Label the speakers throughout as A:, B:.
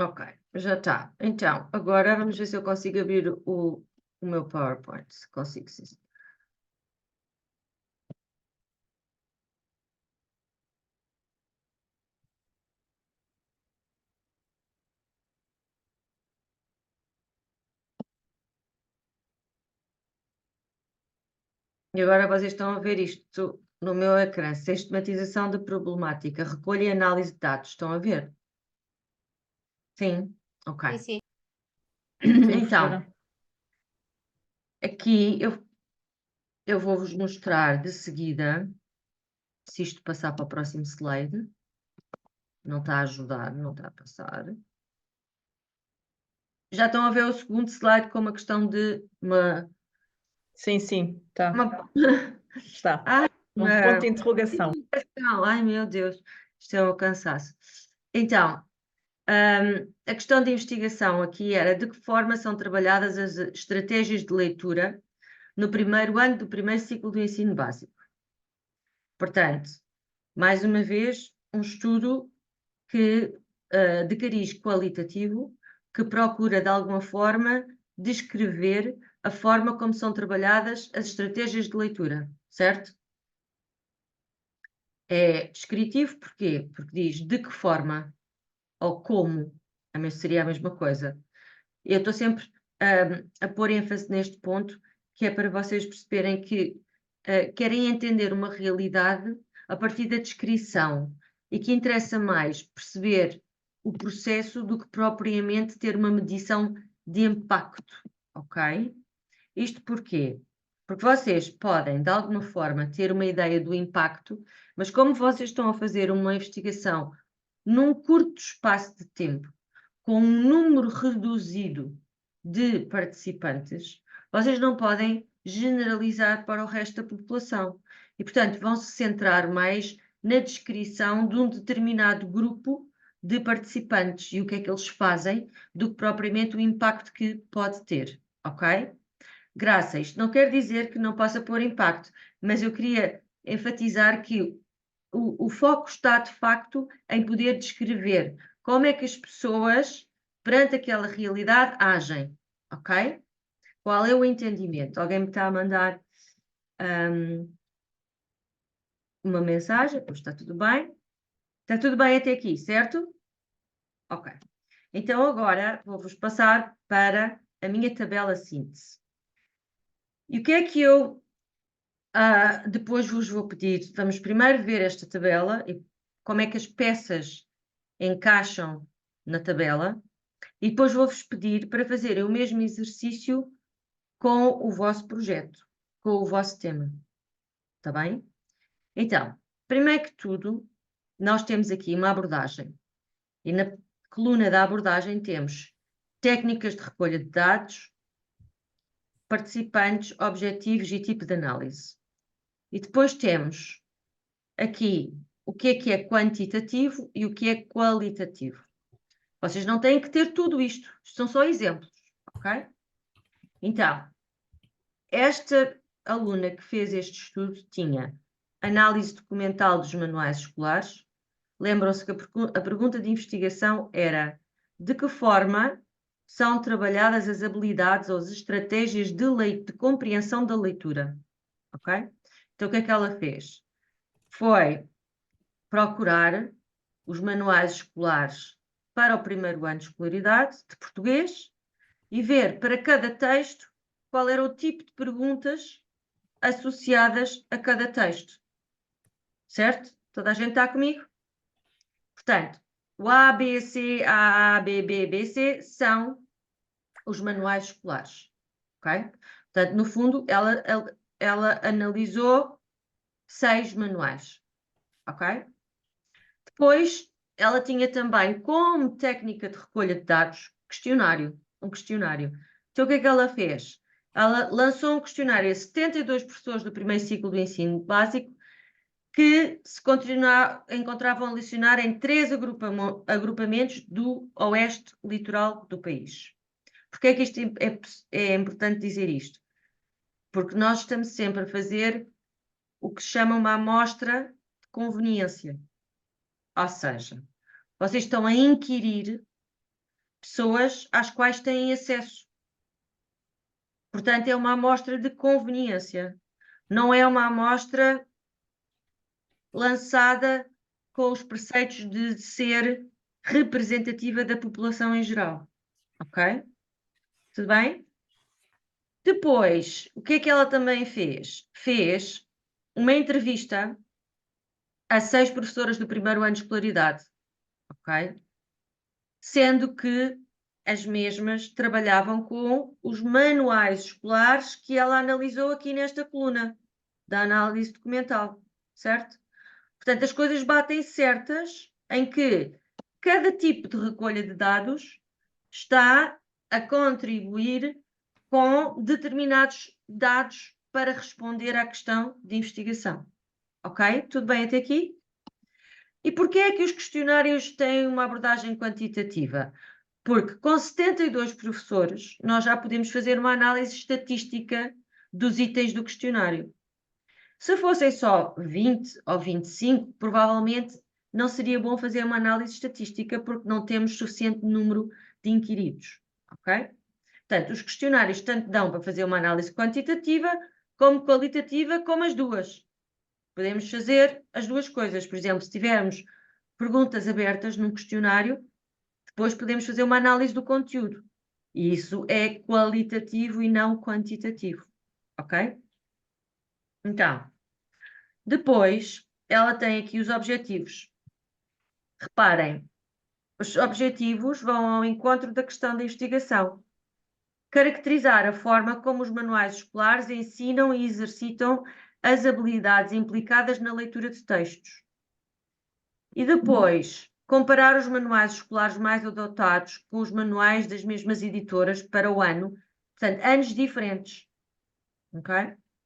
A: Ok, já está. Então, agora vamos ver se eu consigo abrir o meu PowerPoint. Se consigo, sim. E agora vocês estão a ver isto no meu ecrã. Sistematização de problemática, recolha e análise de dados. Estão a ver? Sim? Ok.
B: Sim, sim.
C: Sim,
A: Então,
C: professora.
A: aqui eu vou-vos mostrar de seguida, se isto passar para o próximo slide. Não está a ajudar, não está a passar. Já estão a ver o segundo slide com uma questão de uma...
C: Sim, sim, tá. Está.
A: Ai,
C: Um ponto de interrogação.
A: Ai, meu Deus, isto é um cansaço. Então, a questão de investigação aqui era de que forma são trabalhadas as estratégias de leitura no primeiro ano do primeiro ciclo do ensino básico. Portanto, mais uma vez, um estudo de cariz qualitativo que procura, de alguma forma, descrever a forma como são trabalhadas as estratégias de leitura, certo? É descritivo porquê? Porque diz de que forma ou como, seria a mesma coisa. Eu estou sempre a pôr ênfase neste ponto, que é para vocês perceberem que querem entender uma realidade a partir da descrição e que interessa mais perceber o processo do que propriamente ter uma medição de impacto, ok? Isto porquê? Porque vocês podem, de alguma forma, ter uma ideia do impacto, mas como vocês estão a fazer uma investigação num curto espaço de tempo, com um número reduzido de participantes, vocês não podem generalizar para o resto da população. E, portanto, vão se centrar mais na descrição de um determinado grupo de participantes e o que é que eles fazem, do que propriamente o impacto que pode ter, ok? Graça, isto não quer dizer que não possa pôr impacto, mas eu queria enfatizar que o foco está, de facto, em poder descrever como é que as pessoas, perante aquela realidade, agem, ok? Qual é o entendimento? Alguém me está a mandar uma mensagem? Pois está tudo bem. Está tudo bem até aqui, certo? Ok. Então agora vou-vos passar para a minha tabela síntese. E o que é que eu depois vos vou pedir? Vamos primeiro ver esta tabela e como é que as peças encaixam na tabela. E depois vou-vos pedir para fazerem o mesmo exercício com o vosso projeto, com o vosso tema. Está bem? Então, primeiro que tudo, nós temos aqui uma abordagem. E na coluna da abordagem temos técnicas de recolha de dados, participantes, objetivos e tipo de análise. E depois temos aqui o que é quantitativo e o que é qualitativo. Vocês não têm que ter tudo isto. Isto são só exemplos, ok? Então, esta aluna que fez este estudo tinha análise documental dos manuais escolares. Lembram-se que a pergunta de investigação era: de que forma são trabalhadas as habilidades ou as estratégias de compreensão da leitura? Ok? Então, o que é que ela fez? Foi procurar os manuais escolares para o primeiro ano de escolaridade de português e ver para cada texto qual era o tipo de perguntas associadas a cada texto. Certo? Toda a gente está comigo? Portanto, o A, B, C, A, B, B, B, C são os manuais escolares. Ok? Portanto, no fundo, ela analisou 6 manuais. Ok? Depois, ela tinha também como técnica de recolha de dados um questionário. Então, o que é que ela fez? Ela lançou um questionário a 72 professores do primeiro ciclo do ensino básico que se encontravam a lecionar em 3 agrupamentos do oeste litoral do país. Porquê é que isto é importante dizer isto? Porque nós estamos sempre a fazer o que se chama uma amostra de conveniência. Ou seja, vocês estão a inquirir pessoas às quais têm acesso. Portanto, é uma amostra de conveniência. Não é uma amostra lançada com os preceitos de ser representativa da população em geral. Ok? Tudo bem? Depois, o que é que ela também fez? Fez uma entrevista a 6 professoras do primeiro ano de escolaridade. Ok? Sendo que as mesmas trabalhavam com os manuais escolares que ela analisou aqui nesta coluna da análise documental, certo? Portanto, as coisas batem certas em que cada tipo de recolha de dados está a contribuir com determinados dados para responder à questão de investigação. Ok? Tudo bem até aqui? E porquê é que os questionários têm uma abordagem quantitativa? Porque com 72 professores, nós já podemos fazer uma análise estatística dos itens do questionário. Se fossem só 20 ou 25, provavelmente não seria bom fazer uma análise estatística porque não temos suficiente número de inquiridos, ok? Portanto, os questionários tanto dão para fazer uma análise quantitativa como qualitativa, como as duas. Podemos fazer as duas coisas. Por exemplo, se tivermos perguntas abertas num questionário, depois podemos fazer uma análise do conteúdo. E isso é qualitativo e não quantitativo, ok? Então, depois, ela tem aqui os objetivos. Reparem, os objetivos vão ao encontro da questão da investigação. Caracterizar a forma como os manuais escolares ensinam e exercitam as habilidades implicadas na leitura de textos. E depois, comparar os manuais escolares mais adotados com os manuais das mesmas editoras para o ano. Portanto, anos diferentes. Ok?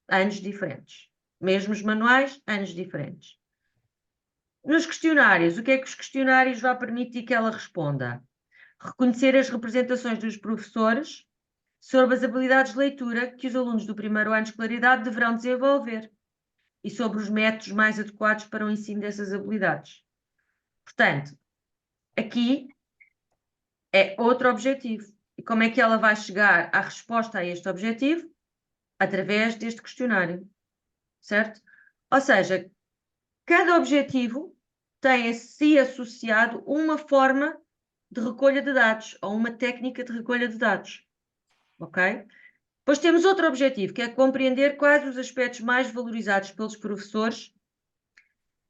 A: Anos diferentes. Mesmos manuais, anos diferentes. Nos questionários, o que é que os questionários vão permitir que ela responda? Reconhecer as representações dos professores sobre as habilidades de leitura que os alunos do primeiro ano de escolaridade deverão desenvolver e sobre os métodos mais adequados para o ensino dessas habilidades. Portanto, aqui é outro objetivo. E como é que ela vai chegar à resposta a este objetivo? Através deste questionário, certo? Ou seja, cada objetivo tem a si associado uma forma de recolha de dados ou uma técnica de recolha de dados, ok? Depois temos outro objetivo, que é compreender quais os aspectos mais valorizados pelos professores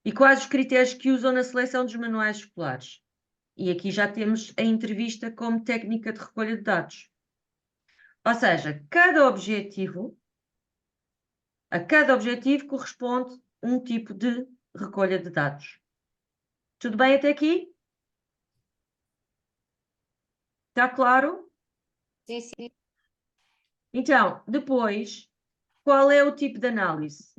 A: e quais os critérios que usam na seleção dos manuais escolares. E aqui já temos a entrevista como técnica de recolha de dados. Ou seja, a cada objetivo corresponde um tipo de recolha de dados. Tudo bem até aqui? Está claro?
B: Sim, sim.
A: Então, depois, qual é o tipo de análise?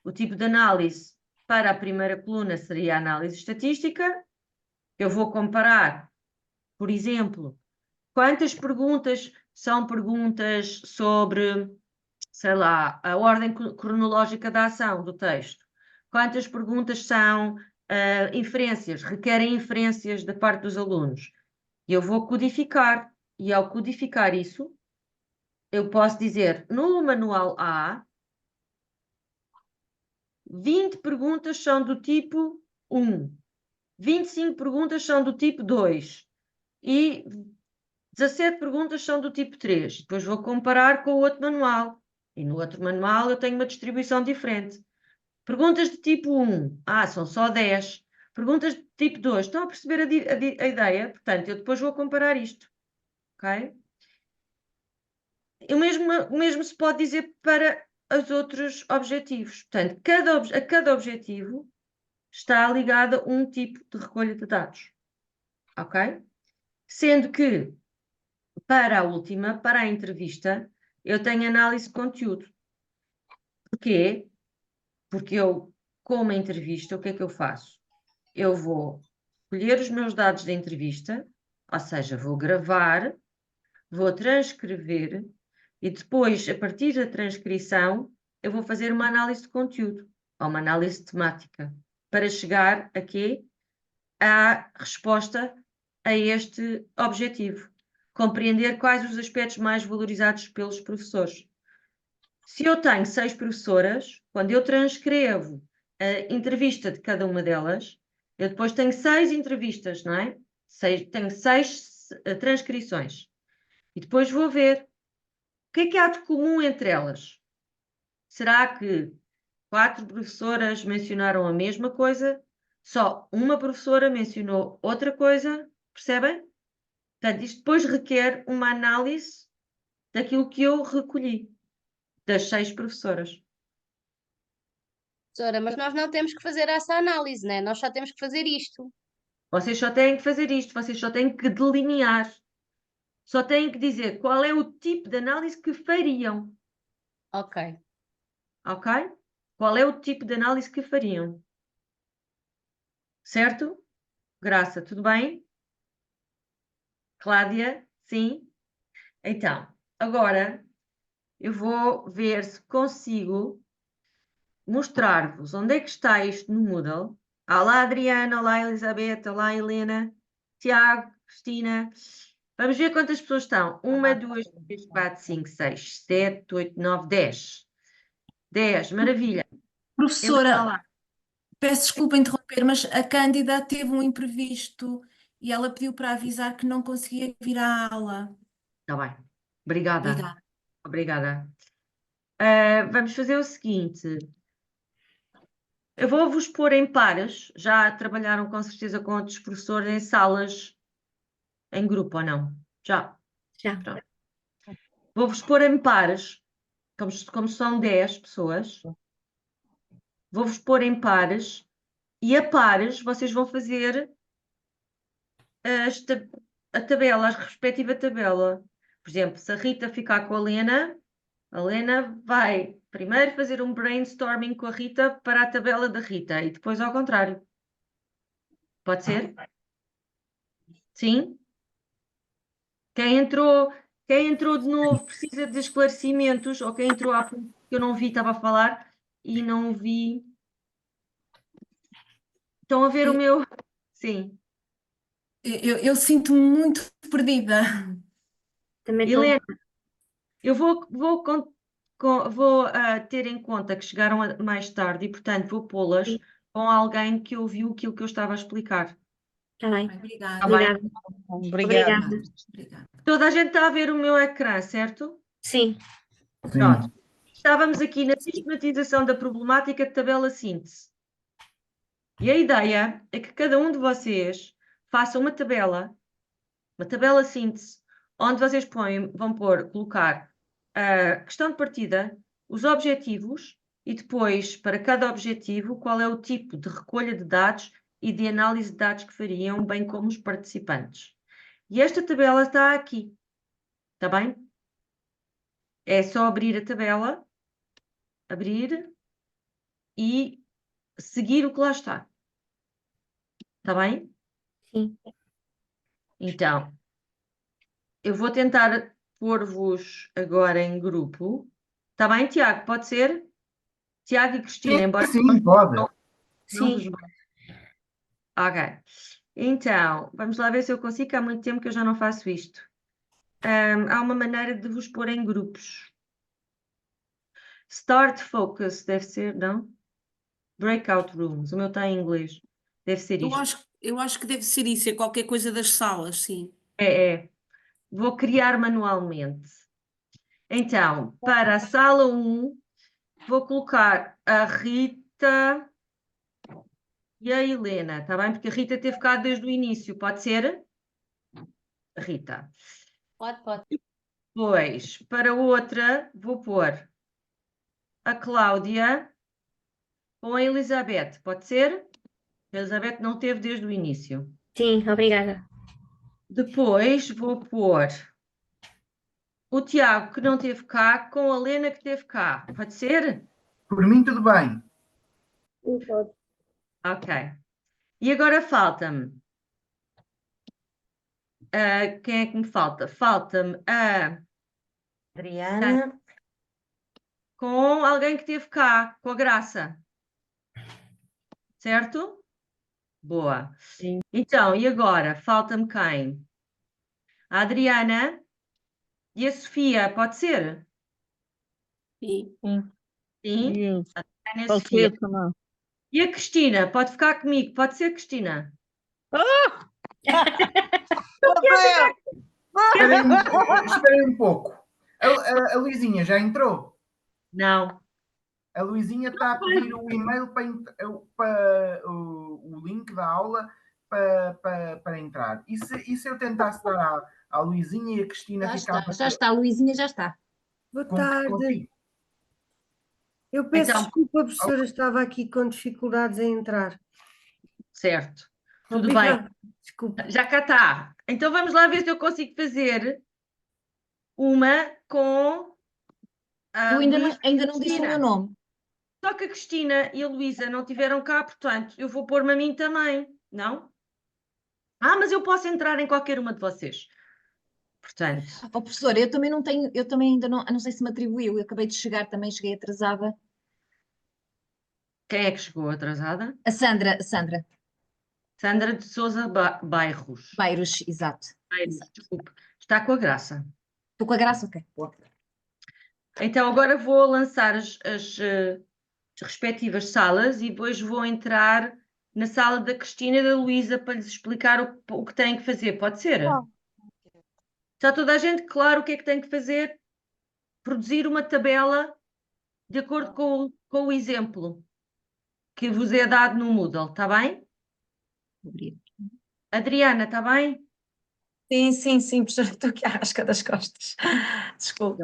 A: O tipo de análise para a primeira coluna seria a análise estatística. Eu vou comparar, por exemplo, quantas perguntas são perguntas sobre, sei lá, a ordem cronológica da ação do texto. Quantas perguntas são inferências, requerem inferências da parte dos alunos. E eu vou codificar, e ao codificar isso, eu posso dizer, no manual A, 20 perguntas são do tipo 1, 25 perguntas são do tipo 2 e 17 perguntas são do tipo 3. Depois vou comparar com o outro manual. E no outro manual eu tenho uma distribuição diferente. Perguntas de tipo 1, são só 10. Perguntas de tipo 2, estão a perceber a ideia? Portanto, eu depois vou comparar isto. Ok? O mesmo se pode dizer para os outros objetivos. Portanto, a cada objetivo está ligado a um tipo de recolha de dados. Ok? Sendo que, para a última, para a entrevista, eu tenho análise de conteúdo. Porquê? Porque eu, com uma entrevista, o que é que eu faço? Eu vou colher os meus dados da entrevista, ou seja, vou gravar, vou transcrever e depois, a partir da transcrição, eu vou fazer uma análise de conteúdo ou uma análise temática para chegar aqui à resposta a este objetivo. Compreender quais os aspectos mais valorizados pelos professores. Se eu tenho 6 professoras, quando eu transcrevo a entrevista de cada uma delas, eu depois tenho 6 entrevistas, não é? Tenho 6 transcrições. E depois vou ver o que é que há de comum entre elas. Será que 4 professoras mencionaram a mesma coisa? Só uma professora mencionou outra coisa? Percebem? Portanto, isto depois requer uma análise daquilo que eu recolhi das 6 professoras.
B: Professora, mas nós não temos que fazer essa análise, né? Nós só temos que fazer isto.
A: Vocês só têm que fazer isto, vocês só têm que delinear. Só têm que dizer qual é o tipo de análise que fariam.
B: Ok.
A: Ok? Qual é o tipo de análise que fariam? Certo? Graça, tudo bem? Cláudia, sim? Então, agora eu vou ver se consigo mostrar-vos onde é que está isto no Moodle. Olá, Adriana, olá, Elizabeth, olá, Helena, Tiago, Cristina. Vamos ver quantas pessoas estão. 1, 2, 3, 4, 5, 6, 7, 8, 9, 10. 10, maravilha. Helena,
D: Professora,
A: lá.
D: peço desculpa interromper, mas a Cândida teve um imprevisto e ela pediu para avisar que não conseguia vir à aula.
A: Está bem. Obrigada.
D: Obrigada.
A: Obrigada. Vamos fazer o seguinte. Eu vou-vos pôr em pares. Já trabalharam com certeza com outros professores em salas em grupo ou não? Já.
E: Já.
A: Pronto. Vou-vos pôr em pares, como são 10 pessoas. Vou-vos pôr em pares e a pares vocês vão fazer a tabela, a respectiva tabela. Por exemplo, se a Rita ficar com a Lena vai primeiro fazer um brainstorming com a Rita para a tabela da Rita e depois ao contrário. Pode ser? Sim? Quem entrou de novo precisa de esclarecimentos, ou quem entrou há pouco que eu não vi, estava a falar e não vi. Estão a ver o meu? Sim.
D: Eu sinto-me muito perdida.
E: Também estou.
A: Helena, eu vou ter em conta que chegaram mais tarde e, portanto, vou pô-las
E: Sim.
A: com alguém que ouviu aquilo que eu estava a explicar.
E: Está bem.
D: Obrigada.
A: Tá bem?
C: Obrigada.
E: Obrigada.
D: Obrigada.
A: Toda a gente está a ver o meu ecrã, certo?
E: Sim.
A: Pronto. Estávamos aqui na sistematização da problemática de tabela síntese. E a ideia é que cada um de vocês faça uma tabela síntese, onde vocês vão colocar a questão de partida, os objetivos e depois, para cada objetivo, qual é o tipo de recolha de dados e de análise de dados que fariam, bem como os participantes. E esta tabela está aqui, está bem? É só abrir a tabela, abrir e seguir o que lá está. Está bem?
E: Sim.
A: Então, eu vou tentar pôr-vos agora em grupo. Está bem, Tiago? Pode ser? Tiago e Cristina, embora
F: Sim, pode.
A: não
E: Sim.
A: vos... Ok. Então, vamos lá ver se eu consigo, que há muito tempo que eu já não faço isto. Há uma maneira de vos pôr em grupos. Start Focus, deve ser, não? Breakout Rooms, o meu está em inglês. Deve ser isto.
D: Eu acho que deve ser isso, é qualquer coisa das salas, sim.
A: É. Vou criar manualmente. Então, para a sala 1, vou colocar a Rita e a Helena, está bem? Porque a Rita teve cá desde o início, pode ser? Rita.
B: Pode.
A: Depois, para outra, vou pôr a Cláudia com a Elizabeth, pode ser? A Elizabeth não teve desde o início.
E: Sim, obrigada.
A: Depois vou pôr o Tiago, que não teve cá, com a Lena, que teve cá. Pode ser?
F: Por mim, tudo bem.
E: Sim, pode.
A: Ok. E agora falta-me. Quem é que me falta? Falta-me a
E: Adriana.
A: com alguém que teve cá, com a Graça. Certo? Boa.
C: Sim.
A: Então, e agora? Falta-me quem? A Adriana e a Sofia, pode ser?
E: Sim.
C: Sim.
A: Sim?
C: E eu,
A: A Adriana e a
C: pode
A: Sofia.
C: ser também.
A: E a Cristina, pode ficar comigo? Pode ser, Cristina?
F: Esperem um pouco. A Luizinha já entrou?
A: Não.
F: A Luizinha está a pedir o e-mail para o link da aula para entrar. E se eu tentasse dar à Luizinha e a Cristina ficava
B: Já está, Luizinha já está.
G: Boa tarde.
F: contigo?
G: Eu peço
A: Então-
G: desculpa, professora, estava aqui com dificuldades em entrar.
A: Certo. Tudo bem.
G: Obrigada. Desculpa.
A: Já cá está. Então vamos lá ver se eu consigo fazer uma com a
B: Tu ainda
A: Luísa
B: ainda
A: e a
B: não disse o
A: Cristina.
B: meu nome.
A: Só que a Cristina e a Luísa não tiveram cá, portanto, eu vou pôr-me a mim também, não? Ah, mas eu posso entrar em qualquer uma de vocês. Portanto,
B: Oh, professora, eu também não tenho, eu também ainda não sei se me atribuiu, eu acabei de chegar, também cheguei atrasada.
A: quem é que chegou atrasada?
B: A Sandra
A: Sandra de Sousa Bairros.
B: Bairros, exato.
A: Desculpe. Está com a graça.
B: Estou com a graça, ok. Boa.
A: Então agora vou lançar as respectivas salas e depois vou entrar na sala da Cristina e da Luísa para lhes explicar o que têm que fazer. Pode ser? Está toda a gente claro o que é que tem que fazer? Produzir uma tabela de acordo com o exemplo que vos é dado no Moodle, está bem? Adriana, está bem?
H: Sim, professora, estou aqui à rasca das costas. Desculpe.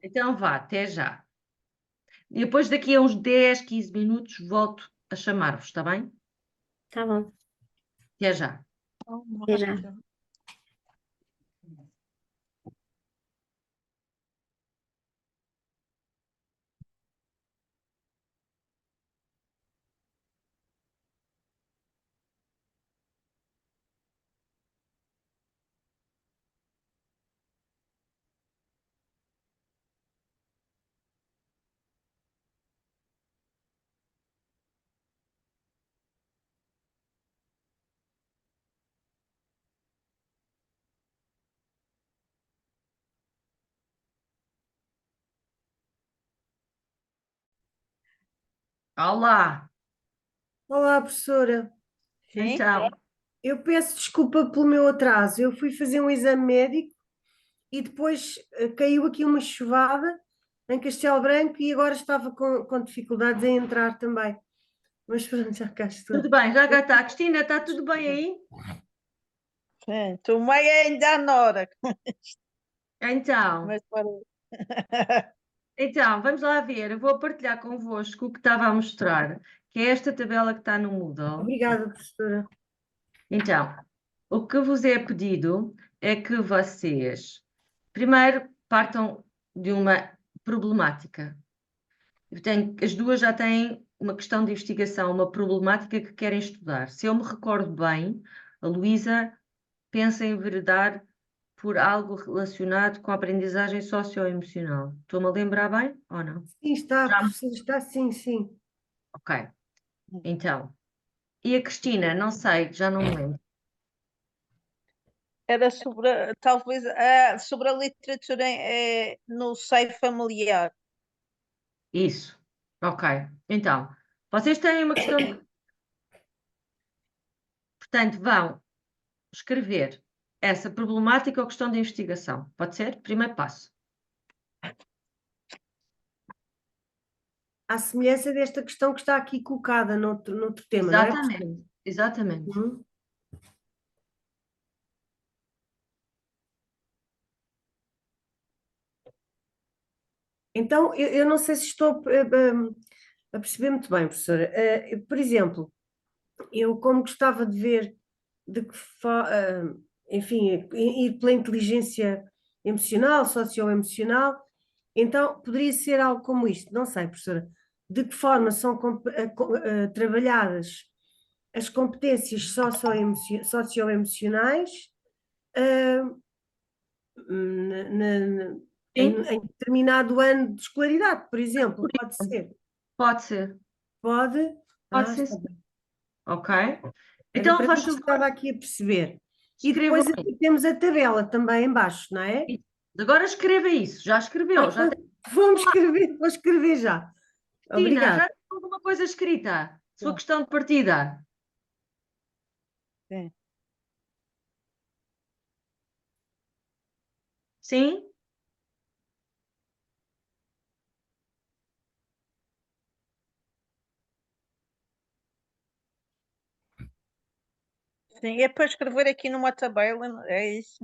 A: Então vá, até já. E depois daqui a uns 10, 15 minutos volto a chamar-vos, está bem?
E: Tá bom.
A: Até já.
E: Até já.
A: Olá!
G: Olá, professora.
A: Então,
G: Eu peço desculpa pelo meu atraso. Eu fui fazer um exame médico e depois caiu aqui uma chuvada em Castelo Branco e agora estava com dificuldades em entrar também. Mas pronto, já cá estou.
A: tudo bem, já cá está. Cristina, está tudo bem aí?
C: Sim, estou meio ainda na hora.
A: Então,
C: Mas para...
A: então, vamos lá ver. Eu vou partilhar convosco o que estava a mostrar, que é esta tabela que está no Moodle.
G: Obrigada, professora.
A: Então, o que vos é pedido é que vocês, primeiro, partam de uma problemática. As duas já têm uma questão de investigação, uma problemática que querem estudar. Se eu me recordo bem, a Luísa pensa em enveredar por algo relacionado com a aprendizagem socioemocional. Estou-me a lembrar bem ou não?
G: Sim, está,
A: Já.
G: professora, está sim.
A: Ok. Então, e a Cristina? Não sei, já não me lembro.
C: Era sobre, talvez, sobre a literatura no seio familiar.
A: Isso. Ok. Então, vocês têm uma questão de... Portanto, vão escrever essa problemática ou questão de investigação. Pode ser? Primeiro passo.
G: À semelhança desta questão que está aqui colocada noutro tema, não é, professora?
A: Exatamente. Exatamente.
G: Uhum. Então, eu não sei se estou a perceber muito bem, professora. Por exemplo, eu como gostava de ver de que enfim, ir pela inteligência emocional, socioemocional, então poderia ser algo como isto, não sei, professora, de que forma são trabalhadas as competências socioemocionais em determinado ano de escolaridade, por exemplo, pode ser?
A: Pode ser.
G: Pode?
A: Pode
G: Ah,
A: ser.
G: está bem.
A: Ok?
G: Era
A: Então
G: para
A: faz
G: ver se
A: favor,
G: estava aqui a perceber. E
A: escreva
G: depois aqui temos a tabela também em baixo, não é?
A: agora escreva isso. Já escreveu? Já tem...
G: Vou escrever já.
A: Cristina,
G: Obrigada.
A: já tem alguma coisa escrita? Sua questão de partida.
C: Sim.
A: Sim?
C: Sim, é para escrever aqui numa tabela, é isso?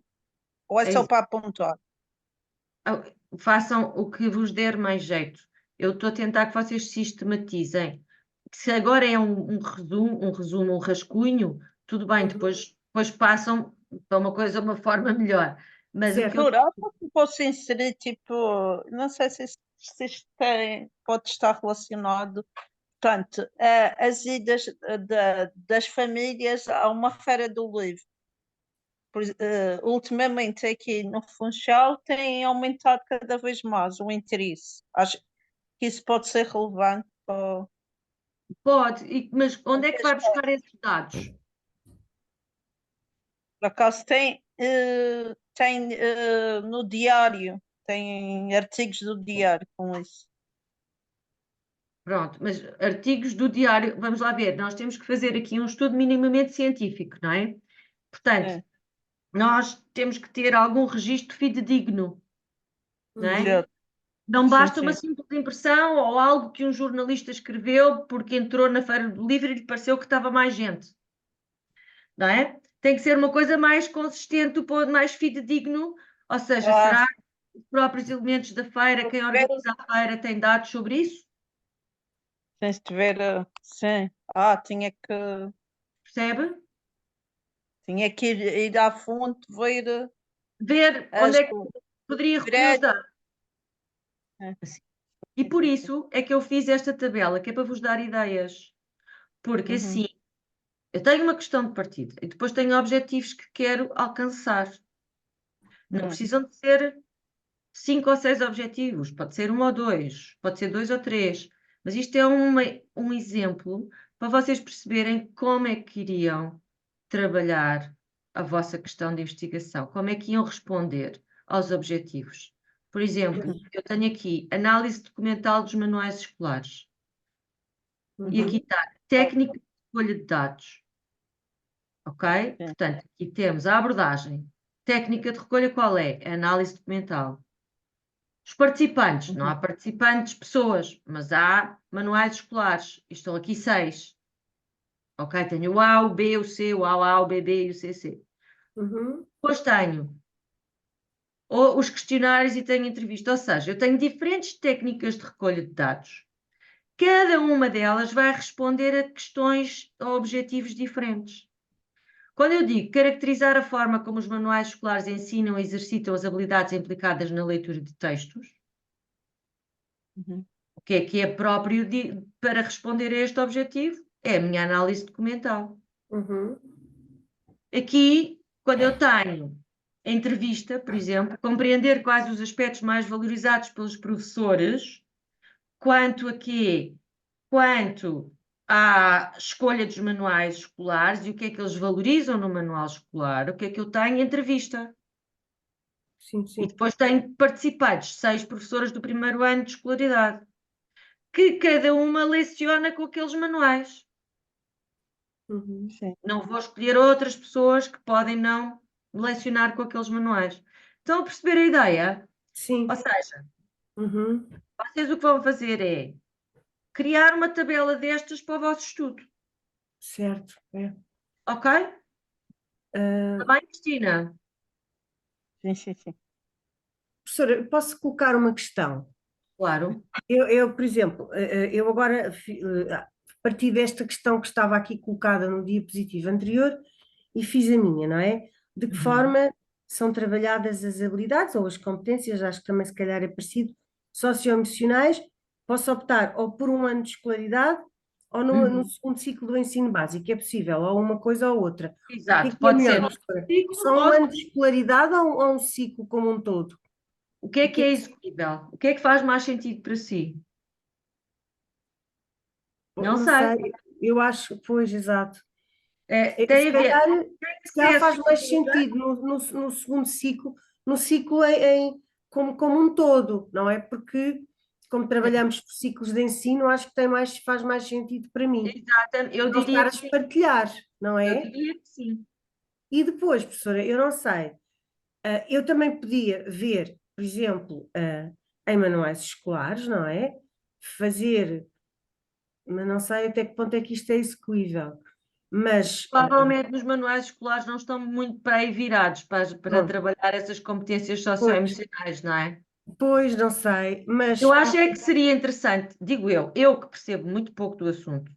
C: Ou é
A: É
C: só
A: isso.
C: para apontar?
A: Ah, façam o que vos der mais jeito. Eu estou a tentar que vocês sistematizem. Se agora é um resumo, um rascunho, tudo bem, depois passam para uma coisa, uma forma melhor. Mas o que eu
C: Doutora, posso inserir, tipo, não sei se isto pode estar relacionado, portanto, as idas das famílias a uma feira do livro. Ultimamente aqui no Funchal tem aumentado cada vez mais o interesse. Acho que isso pode ser relevante.
A: pode, mas onde é que vai buscar esses dados?
C: Por acaso tem no diário, tem artigos do diário com isso.
A: Pronto, mas artigos do diário, vamos lá ver, nós temos que fazer aqui um estudo minimamente científico, não é? Portanto,
C: É.
A: nós temos que ter algum registro fidedigno, não é?
C: Exato.
A: Não
C: Sim,
A: basta uma
C: sim.
A: simples impressão ou algo que um jornalista escreveu porque entrou na Feira do Livro e lhe pareceu que estava mais gente, não é? Tem que ser uma coisa mais consistente, mais fidedigno, ou seja,
C: Ah,
A: será que os próprios elementos da feira, quem organiza a feira, tem dados sobre isso?
C: se estiver, sim.
A: Percebe?
C: Tinha que ir à fonte ver
A: Ver
C: as
A: onde é que poderia recolher os
C: diretas.
A: dados. E por isso é que eu fiz esta tabela, que é para vos dar ideias. Porque
C: Uhum.
A: assim, eu tenho uma questão de partida e depois tenho objetivos que quero alcançar. Não precisam de ser 5 ou 6 objetivos, pode ser 1 ou 2, pode ser 2 ou 3. Mas isto é um exemplo para vocês perceberem como é que iriam trabalhar a vossa questão de investigação, como é que iam responder aos objetivos. Por exemplo, eu tenho aqui análise documental dos manuais escolares. E aqui está técnica de escolha de dados. Ok?
C: Sim.
A: Portanto, aqui temos a abordagem. Técnica de recolha qual é? A análise documental. Os participantes, não há participantes pessoas, mas há manuais escolares. E estão aqui 6. Ok? Tenho o A, o B, o C, o A, o B e o CC. Depois tenho os questionários e tenho entrevista. Ou seja, eu tenho diferentes técnicas de recolha de dados. Cada uma delas vai responder a questões ou objetivos diferentes. Quando eu digo caracterizar a forma como os manuais escolares ensinam e exercitam as habilidades implicadas na leitura de textos, o que é próprio para responder a este objetivo? É a minha análise documental. Aqui, quando eu tenho a entrevista, por exemplo, compreender quais os aspectos mais valorizados pelos professores, quanto à escolha dos manuais escolares e o que é que eles valorizam no manual escolar, o que é que eu tenho? Entrevista.
G: Sim,
A: E
G: sim.
A: depois tenho participantes, 6 professoras do primeiro ano de escolaridade, que cada uma leciona com aqueles manuais.
C: Sim.
A: Não vou escolher outras pessoas que podem não lecionar com aqueles manuais. Estão a perceber a ideia?
G: Sim.
A: Ou seja, vocês o que vão fazer é criar uma tabela destas para o vosso estudo.
G: Certo. É.
A: Ok? Está bem, Cristina?
C: Sim, sim, sim.
G: Professora, posso colocar uma questão?
A: Claro.
G: Por exemplo, eu agora, a partir desta questão que estava aqui colocada no diapositivo anterior, e fiz a minha, não é? De que forma são trabalhadas as habilidades ou as competências, acho que também se calhar é parecido, socioemocionais. Posso optar ou por um ano de escolaridade ou no segundo ciclo do ensino básico, é possível, ou uma coisa ou outra.
A: Exato,
G: O que é
A: pode
G: melhor,
A: ser
G: professora?
A: ciclo
G: Só um ano de escolaridade ou um ciclo como um todo?
A: O que é execuível? O que é que faz mais sentido para si? Não sei.
G: Eu acho, pois, exato.
A: tem
G: Se
A: a ver.
G: calhar faz mais
A: Acesso,
G: sentido no segundo ciclo, no ciclo como um todo, não é? Porque, como trabalhamos por ciclos de ensino, acho que faz mais sentido para mim.
A: exatamente, eu
G: Não
A: diria
G: estar a
A: que sim.
G: espartilhar, não
A: Eu
G: é?
A: diria que sim.
G: E depois, professora, eu não sei, eu também podia ver, por exemplo, em manuais escolares, não é? Fazer, mas não sei até que ponto é que isto é execuível, mas
A: Provavelmente nos manuais escolares não estão muito para aí virados para
G: Pronto.
A: trabalhar essas competências socioemocionais, não é?
G: pois não sei, mas
A: Eu acho é que seria interessante, digo eu que percebo muito pouco do assunto,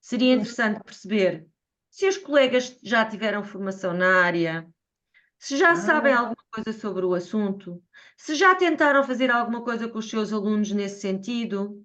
A: seria interessante perceber se os colegas já tiveram formação na área, se já sabem alguma coisa sobre o assunto, se já tentaram fazer alguma coisa com os seus alunos nesse sentido.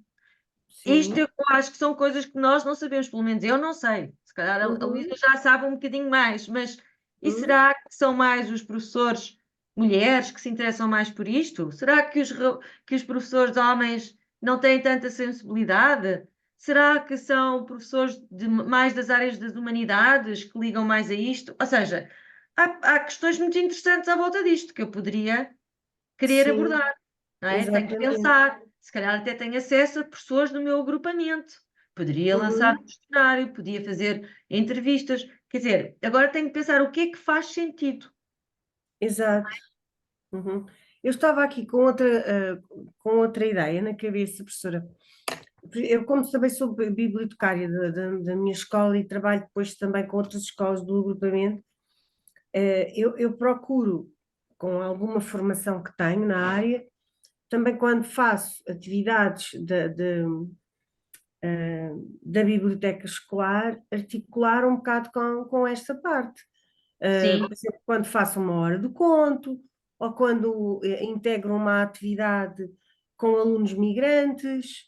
A: Isto
G: sim,
A: eu acho que são coisas que nós não sabemos, pelo menos eu não sei. Se calhar a Luísa já sabe um bocadinho mais, mas e será que são mais os professores mulheres que se interessam mais por isto? Será que os professores homens não têm tanta sensibilidade? Será que são professores mais das áreas das humanidades que ligam mais a isto? Ou seja, há questões muito interessantes à volta disto que eu poderia querer
G: sim,
A: abordar, não é? Tenho que
G: exatamente.
A: pensar. Se calhar até tenho acesso a pessoas do meu agrupamento. Poderia lançar um questionário, podia fazer entrevistas. Quer dizer, agora tenho que pensar o que é que faz sentido.
G: Exato. Uhum. Eu estava aqui com outra ideia na cabeça, professora. Eu, como também sou bibliotecária da minha escola e trabalho depois também com outras escolas do agrupamento, eu procuro, com alguma formação que tenho na área, também quando faço atividades da biblioteca escolar, articular um bocado com esta parte.
A: Sim.
G: Por exemplo, quando faço uma hora do conto, ou quando integro uma atividade com alunos migrantes.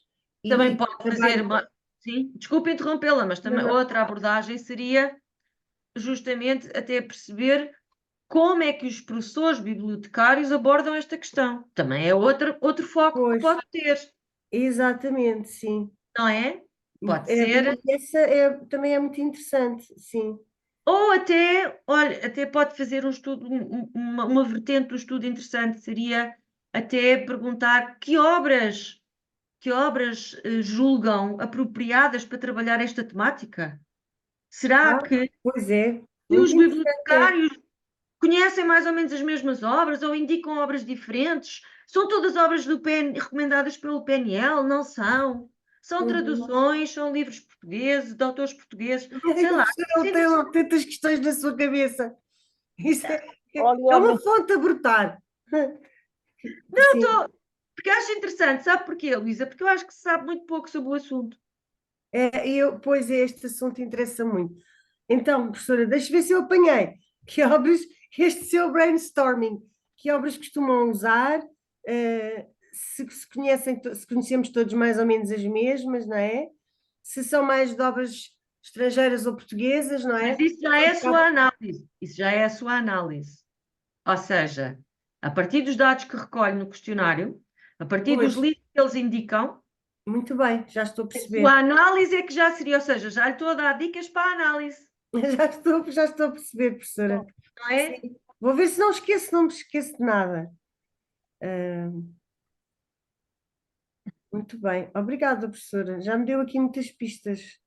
A: Também pode fazer uma. Sim, desculpe interrompê-la, mas também
G: Não, não.
A: outra abordagem seria justamente até perceber como é que os professores bibliotecários abordam esta questão. Também é outro foco que
G: Pois,
A: pode ter,
G: exatamente, sim.
A: não é? Pode ser.
G: E essa também é muito interessante, sim.
A: Ou até, olha, até pode fazer um estudo, uma vertente do estudo interessante seria até perguntar que obras julgam apropriadas para trabalhar esta temática? Será que
G: Pois é,
A: os
G: muito interessante.
A: bibliotecários conhecem mais ou menos as mesmas obras ou indicam obras diferentes? São todas obras do recomendadas pelo PNL? Não são? São traduções, são livros portugueses, de autores portugueses, sei lá.
G: Não tem tantas questões na sua cabeça. Isso é
C: Olha,
G: uma fonte a brotar.
A: Não,
G: Sim.
A: porque acho interessante, sabe porquê, Luísa? Porque eu acho que se sabe muito pouco sobre o assunto.
G: Pois este assunto interessa muito. Então, professora, deixa eu ver se eu apanhei. Que obras, este seu brainstorming, que obras costumam usar? Se conhecemos todos mais ou menos as mesmas, não é? Se são mais de obras estrangeiras ou portuguesas, não é?
A: Mas isso já é a sua análise. Isso já é a sua análise. Ou seja, a partir dos dados que recolhe no questionário, a partir dos
G: Pois.
A: livros que eles indicam,
G: Muito bem, já estou a
A: a
G: perceber.
A: sua análise é que já seria, ou seja, já lhe estou a dar dicas para a análise,
G: Já estou a perceber, professora.
A: não é?
G: Sim. Vou ver se não me esqueço de nada. Muito bem, obrigada, professora. Já me deu aqui muitas pistas.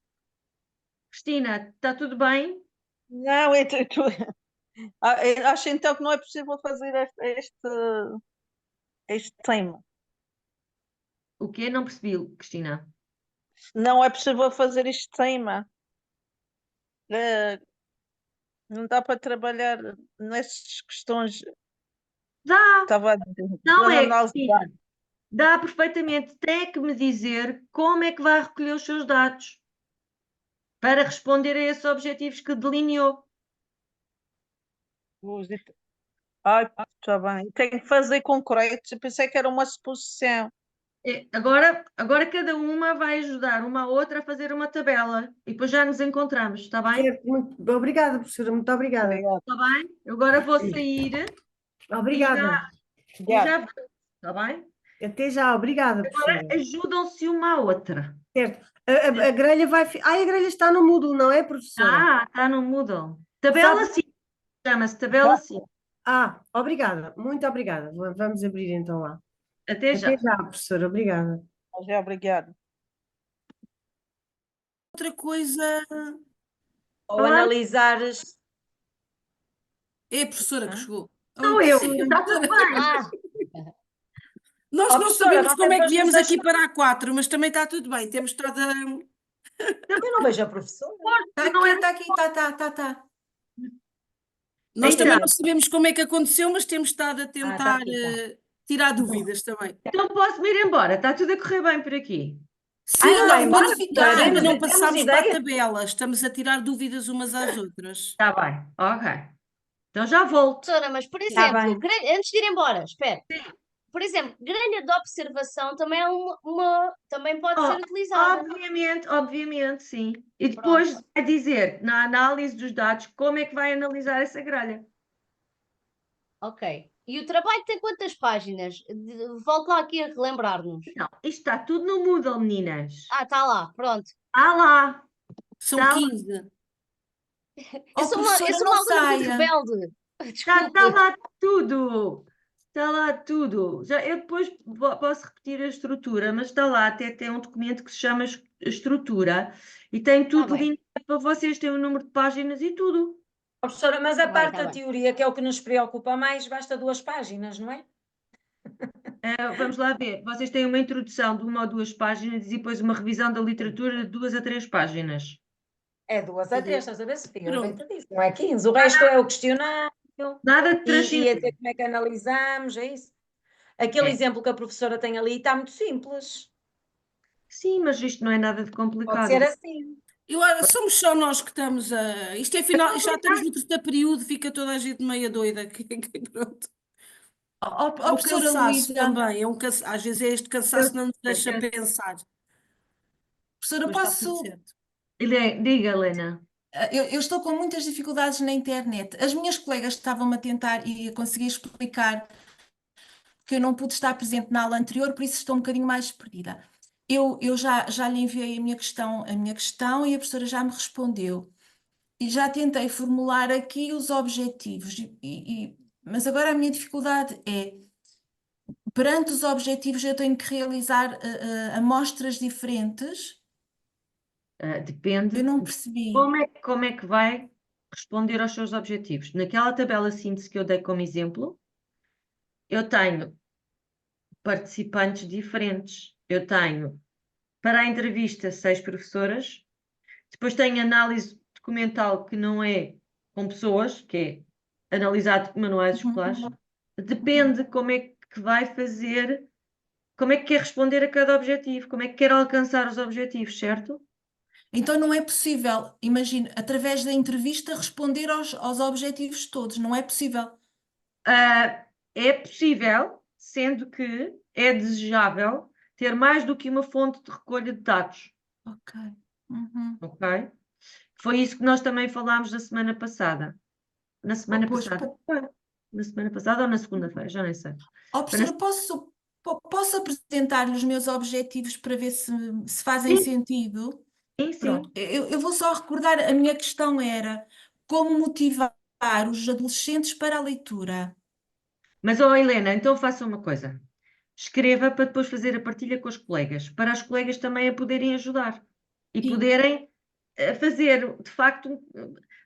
A: Cristina, está tudo bem?
C: não, eu acho então que não é possível fazer este tema.
A: O quê? Não percebi, Cristina.
C: Não é possível fazer este tema. Não dá para trabalhar nessas questões.
A: Dá,
C: Estava a dizer,
A: não
C: da
A: é,
C: análise de
A: Cristina.
C: dados.
A: Dá perfeitamente. Tem que me dizer como é que vai recolher os seus dados para responder a esses objetivos que delineou.
C: Ai, está bem. Tem que fazer concreto. Eu pensei que era uma suposição.
A: Agora cada uma vai ajudar uma a outra a fazer uma tabela e depois já nos encontramos, está bem?
G: Certo, obrigada, professora, muito obrigada.
C: Obrigada.
A: Está bem? Eu agora vou sair
G: Obrigada.
A: e já volto, está bem?
G: Até já, obrigada,
A: Agora
G: professora.
A: ajudam-se uma à outra.
G: Certo. A grelha vai. A grelha está no Moodle, não é, professora?
A: Está no Moodle. Tabela
G: Sabe-
A: 5. Chama-se tabela 5.
G: Obrigada, muito obrigada. Vamos abrir então lá.
A: Até já.
G: Até já, professora, obrigada.
C: Já, obrigado.
D: Outra coisa
H: Ou
A: Olá.
H: analisares.
D: é a professora que chegou.
A: Sou
D: Oh,
A: eu.
D: professora.
A: Está tudo bem.
H: Ah,
D: Nós
H: Oh,
D: não
H: professora,
D: sabemos
H: nós
D: como é que
H: depois
D: viemos
H: nos
D: aqui para a 4, mas também está tudo bem. Temos estado a.
H: eu não vejo a professora.
D: Está
A: Não
D: aqui,
A: é-
D: está aqui, está. Nós
A: Então,
D: também não sabemos como é que aconteceu, mas temos estado a
H: Tá
D: tentar
H: aqui, tá.
D: tirar dúvidas também.
A: Então posso me ir embora. Está tudo a correr bem por aqui.
D: Sim,
H: não
D: nós
H: vai embora,
D: vamos ficar,
H: professora,
D: ainda não
H: temos
D: passámos para a
H: ideia.
D: tabela, estamos a tirar dúvidas umas às outras.
A: Está bem. Ok. Então já volto.
I: Professora, mas por
H: Tá
I: exemplo,
H: bem.
I: antes de ir embora, espera. Por exemplo, grelha de observação também é também pode ser utilizada.
A: Obviamente, sim. E depois vai dizer, na análise dos dados, como é que vai analisar essa grelha.
I: Ok. E o trabalho tem quantas páginas? Volto lá aqui a relembrar-nos.
A: Não, isto está tudo no Moodle, meninas.
I: Está lá, pronto.
A: Está lá.
D: São
A: Tá.
D: 15.
I: Eu
D: Oh,
I: sou uma
D: professora, não
I: aluna muito
D: saia.
I: rebelde.
A: Está
I: Desculpe.
A: lá tudo. Está lá tudo. Eu depois posso repetir a estrutura, mas está lá até tem um documento que se chama estrutura e tem tudo
I: bem.
A: linkado para vocês, tem o número de páginas e tudo.
H: Oh, professora, mas a
I: Tá bem,
H: parte
I: tá
H: da
I: bem.
H: teoria, que é o que nos preocupa mais, basta 2 páginas, não é?
A: Vamos lá ver. Vocês têm uma introdução de 1 ou 2 páginas e depois uma revisão da literatura de 2 a 3 páginas.
H: É 2 a 3, estás a ver, Sofia? Eu bem
D: Pronto.
H: te disse, não é 15. O resto é o questionário
A: Nada de
H: e
A: transcendente.
H: a dizer como é que analisamos, é isso? Aquele
A: É.
H: exemplo que a professora tem ali está muito simples.
A: Sim, mas isto não é nada de
H: Pode
A: complicado.
H: ser assim.
D: Somos só nós que estamos a. Isto é final, já estamos no terceiro período, fica toda a gente meia doida. Pronto.
A: Ó,
D: O
A: professora
D: cansaço
A: Luísa,
D: também, às vezes é este cansaço que não nos deixa
A: Eu-
D: pensar.
A: professora,
D: Mas está
A: posso...
D: tudo certo.
A: Diga, Helena.
D: Eu estou com muitas dificuldades na internet. As minhas colegas estavam-me a tentar e a conseguir explicar que eu não pude estar presente na aula anterior, por isso estou um bocadinho mais perdida. Eu já lhe enviei a minha questão e a professora já me respondeu. E já tentei formular aqui os objetivos, mas agora a minha dificuldade é, perante os objetivos, eu tenho que realizar amostras diferentes.
A: Depende
D: Eu não
A: de
D: percebi.
A: como é que vai responder aos seus objetivos. Naquela tabela síntese que eu dei como exemplo, eu tenho participantes diferentes. Eu tenho, para a entrevista, 6 professoras, depois tenho análise documental que não é com pessoas, que é analisar manuais escolares. Depende como é que vai fazer, como é que quer responder a cada objetivo, como é que quer alcançar os objetivos, certo?
D: Então não é possível, imagino, através da entrevista responder aos objetivos todos, não é possível.
A: É possível, sendo que é desejável ter mais do que uma fonte de recolha de dados,
D: Ok. Uhum.
A: ok? Foi isso que nós também falámos na semana passada. Na semana
D: Pois,
A: passada. Na semana passada ou na segunda-feira, já nem sei.
D: professora, posso apresentar-lhe os meus objetivos para ver se fazem
A: Sim.
D: sentido?
A: Sim, sim.
D: Pronto, eu vou só recordar, a minha questão era como motivar os adolescentes para a leitura.
A: Mas, Helena, então faça uma coisa. Escreva para depois fazer a partilha com os colegas, para os colegas também a poderem ajudar e
D: Sim.
A: poderem fazer, de facto,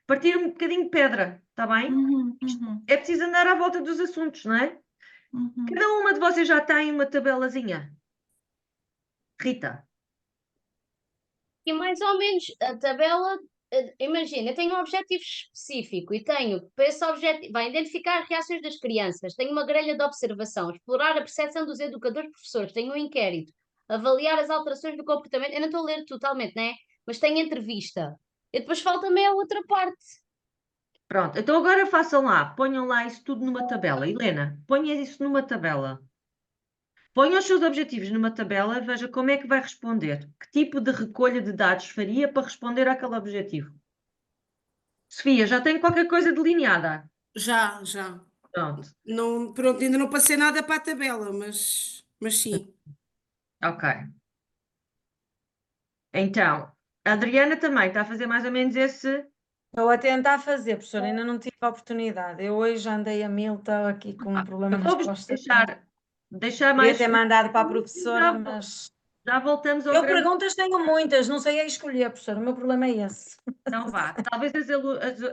A: partir um bocadinho de pedra, está bem?
D: Uhum.
A: É preciso andar à volta dos assuntos, não é?
D: Uhum.
A: Cada uma de vocês já tem uma tabelazinha. Rita.
I: E mais ou menos a tabela, imagina, eu tenho um objetivo específico e tenho, para esse objetivo, vai identificar as reações das crianças, tenho uma grelha de observação, explorar a percepção dos educadores e professores, tenho um inquérito, avaliar as alterações do comportamento, eu não estou a ler totalmente, né? Mas tenho entrevista. E depois falta-me a outra parte.
A: Pronto, então agora façam lá, ponham lá isso tudo numa tabela. Helena, ponha isso numa tabela. Ponha os seus objetivos numa tabela, veja como é que vai responder. Que tipo de recolha de dados faria para responder àquele objetivo? Sofia, já tem qualquer coisa delineada?
D: Já.
A: Pronto,
D: Pronto, ainda não passei nada para a tabela, mas sim.
A: ok. Então, a Adriana também está a fazer mais ou menos esse.
H: Estou a tentar fazer, professora, ainda não tive a oportunidade. Eu hoje andei a mil, estava aqui com um problema
A: Eu
H: nas
A: vou-vos
H: costas.
A: deixar
H: Queria
A: mais.
H: ter mandado para a
A: Já
H: professora,
A: vo-
H: mas
A: Já voltamos ao
H: eu
A: grande.
H: perguntas tenho muitas, não sei a escolher, professora. O meu problema é esse.
A: Então vá. Talvez